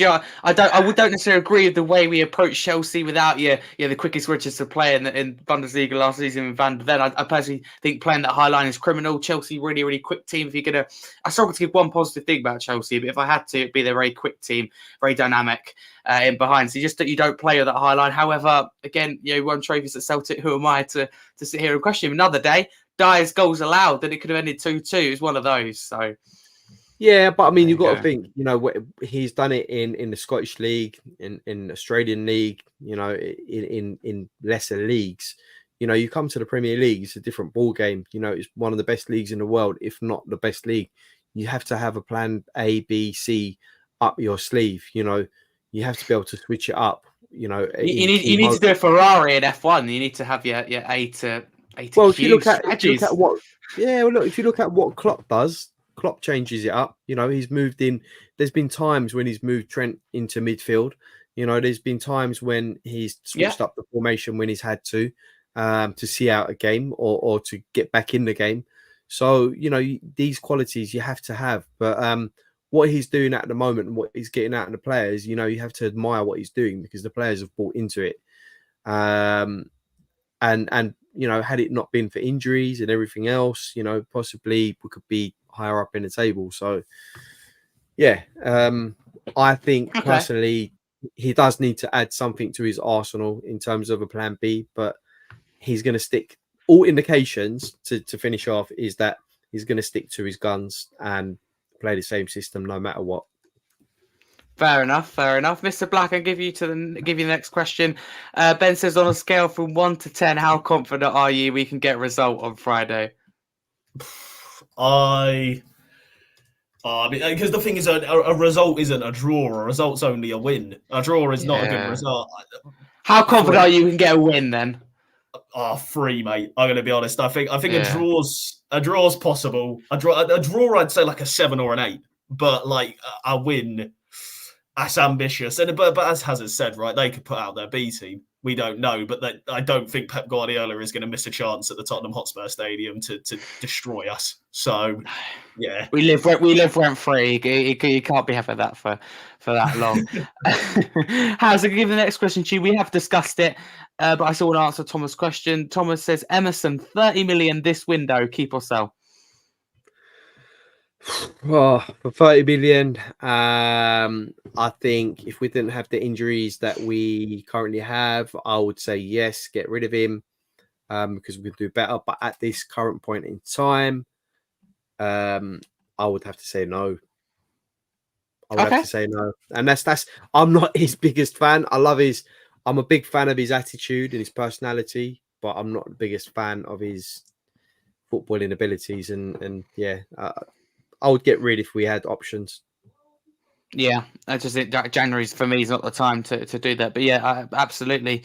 necessarily agree with the way we approach Chelsea without the quickest registered player in Bundesliga last season with Van de Ven. I personally think playing that high line is criminal. Chelsea really, really quick team. I struggle to give one positive thing about Chelsea, but if I had to, it'd be their very quick team, very dynamic in behind. So just that you don't play with that high line. However, again, won trophies at Celtic. Who am I to sit here and question him? Another day, Dyer's goals allowed, then it could have ended 2-2. It's one of those. So. Yeah, but I mean, you've got to think, he's done it in the Scottish League, in Australian League, in lesser leagues. You come to the Premier League, it's a different ball game. It's one of the best leagues in the world, if not the best league. You have to have a plan A, B, C up your sleeve. You have to be able to switch it up. You need to do a Ferrari in F1. You need to have your A to well, Q if you look at what Klopp does. Klopp changes it up. He's moved in. There's been times when he's moved Trent into midfield. There's been times when he's switched up the formation when he's had to see out a game or to get back in the game. So, these qualities you have to have. But what he's doing at the moment and what he's getting out of the players, you have to admire what he's doing because the players have bought into it. And had it not been for injuries and everything else, possibly we could be higher up in the table. So I think personally he does need to add something to his arsenal in terms of a plan B, but he's going to stick all indications to finish off is that he's going to stick to his guns and play the same system no matter what. Fair enough. Mr. Black, I'll give you the next question. Ben says, on a scale from 1 to 10, how confident are you we can get a result on Friday? Because the thing is, a result isn't a draw. A result's only a win. A draw is not a good result. How confident are you can get a win then? 3, mate. I'm going to be honest. I think a draw's possible. A draw, I'd say like a 7 or an 8. But like a win, that's ambitious. But as Hazard said, right, they could put out their B team. We don't know, but I don't think Pep Guardiola is going to miss a chance at the Tottenham Hotspur Stadium to destroy us. So, yeah, we live rent free. You can't be having that for that long. How's it? Give the next question to you. We have discussed it, but I still want to answer Thomas' question. Thomas says, Emerson, 30 million this window, keep or sell. Oh, for 30 million, I think if we didn't have the injuries that we currently have, I would say yes, get rid of him because we can do better. But at this current point in time, I would have to say no. Have to say no, and that's. I'm not his biggest fan. I'm a big fan of his attitude and his personality, but I'm not the biggest fan of his footballing abilities. And yeah. I would get rid if we had options. Yeah, I just think January for me is not the time to do that. But yeah, absolutely.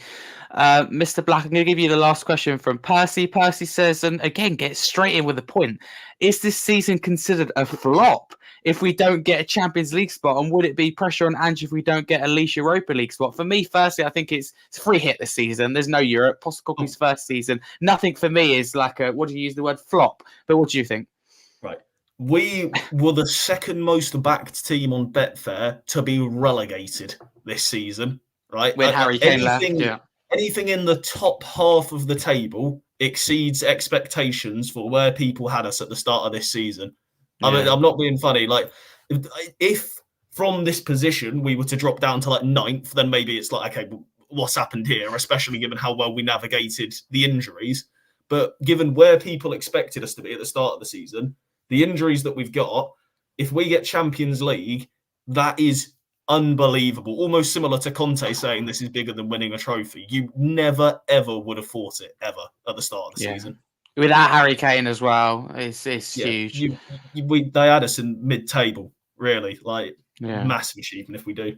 Mr. Black, I'm going to give you the last question from Percy. Percy says, and again, get straight in with the point. Is this season considered a flop if we don't get a Champions League spot? And would it be pressure on Ange if we don't get a League Europa League spot? For me, firstly, I think it's a free hit this season. There's no Europe. Postecoglou's first season. Nothing for me is like what do you use the word flop? But what do you think? Right. We were the second most backed team on Betfair to be relegated this season, right? When Harry Kane left, yeah. Anything in the top half of the table exceeds expectations for where people had us at the start of this season. Yeah. I mean, I'm not being funny. Like, if from this position we were to drop down to like 9th, then maybe it's like, okay, what's happened here? Especially given how well we navigated the injuries. But given where people expected us to be at the start of the season, the injuries that we've got, if we get Champions League, that is unbelievable. Almost similar to Conte saying this is bigger than winning a trophy. You never, ever would have thought it, ever, at the start of the season. Without Harry Kane as well, it's huge. They had us in mid-table, really. Massive achievement if we do.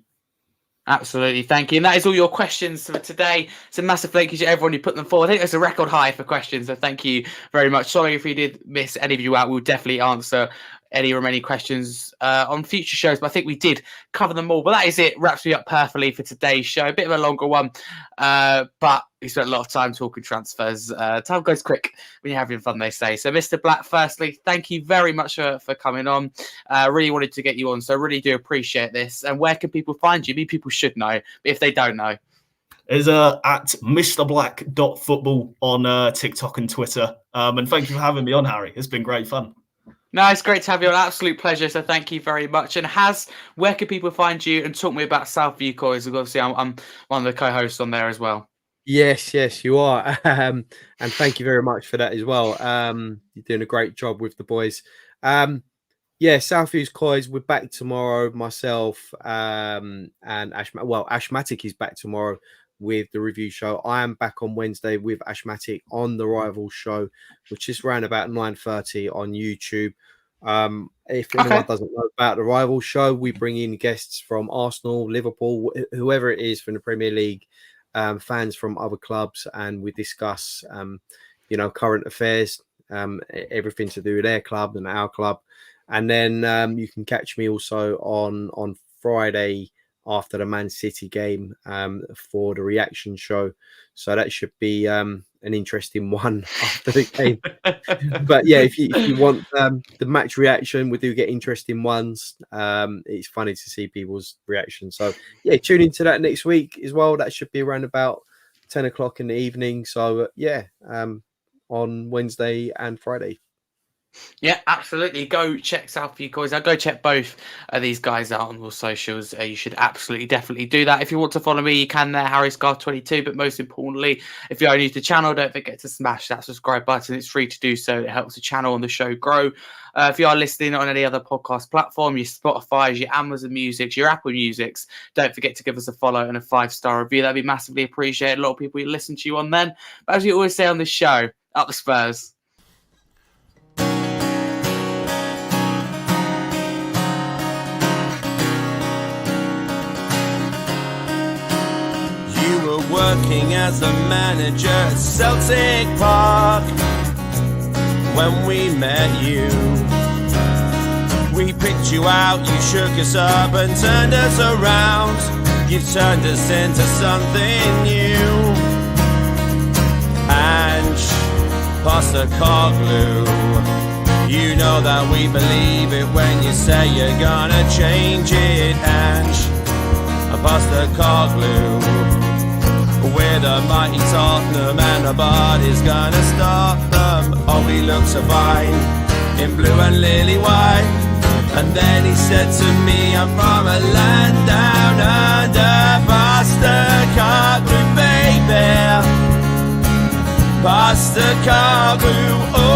Absolutely, thank you. And that is all your questions for today. It's a massive thank you to everyone who put them forward. I think it's a record high for questions, so thank you very much. Sorry if we did miss any of you out. We'll definitely answer any remaining questions on future shows, but I think we did cover them all. But that is it. Wraps me up perfectly for today's show. A bit of a longer one, but we spent a lot of time talking transfers. Time goes quick when you're having fun, they say. So, Mr. Black, firstly, thank you very much for coming on. Really wanted to get you on, so really do appreciate this. And where can people find you? Maybe people should know, but if they don't know. Is at mrblack.football on TikTok and Twitter. And thank you for having me on, Harry. It's been great fun. No, it's great to have you. An absolute pleasure. So thank you very much. And where can people find you and talk to me about Southview Coys? Obviously, I'm one of the co-hosts on there as well. Yes, you are. And thank you very much for that as well. You're doing a great job with the boys. Southview's Coys, we're back tomorrow. Myself and Ashmatic is back tomorrow with the review show. I am back on Wednesday with Ashmatic on the Rival show, which is around about 9:30 on YouTube. If anyone doesn't know about the Rival show, we bring in guests from Arsenal, Liverpool, whoever it is from the Premier League, fans from other clubs, and we discuss current affairs, everything to do with their club and our club. And then you can catch me also on Friday after the Man City game for the reaction show. So that should be an interesting one after the game. But yeah, if you want the match reaction, we do get interesting ones. It's funny to see people's reactions. So yeah, tune into that next week as well. That should be around about 10 o'clock in the evening. So on Wednesday and Friday. Yeah, absolutely. Go check South View Coins out. Go check both of these guys out on all socials. You should absolutely, definitely do that. If you want to follow me, you can there, Harry Scarf 22. But most importantly, if you are new to the channel, don't forget to smash that subscribe button. It's free to do so. It helps the channel and the show grow. If you are listening on any other podcast platform, your Spotify's, your Amazon Music's, your Apple Music's, don't forget to give us a follow and a 5-star review. That'd be massively appreciated. A lot of people listen to you on then. But as we always say on this show, up the Spurs. You were working as a manager at Celtic Park when we met you. We picked you out, you shook us up and turned us around. You've turned us into something new. And Postecoglou, you know that we believe it when you say you're gonna change it. And Postecoglou, we're the mighty Tottenham and nobody's gonna stop them. Oh, he looks so fine in blue and lily white. And then he said to me, I'm from a land down under. Postecoglou, baby. Postecoglou, oh.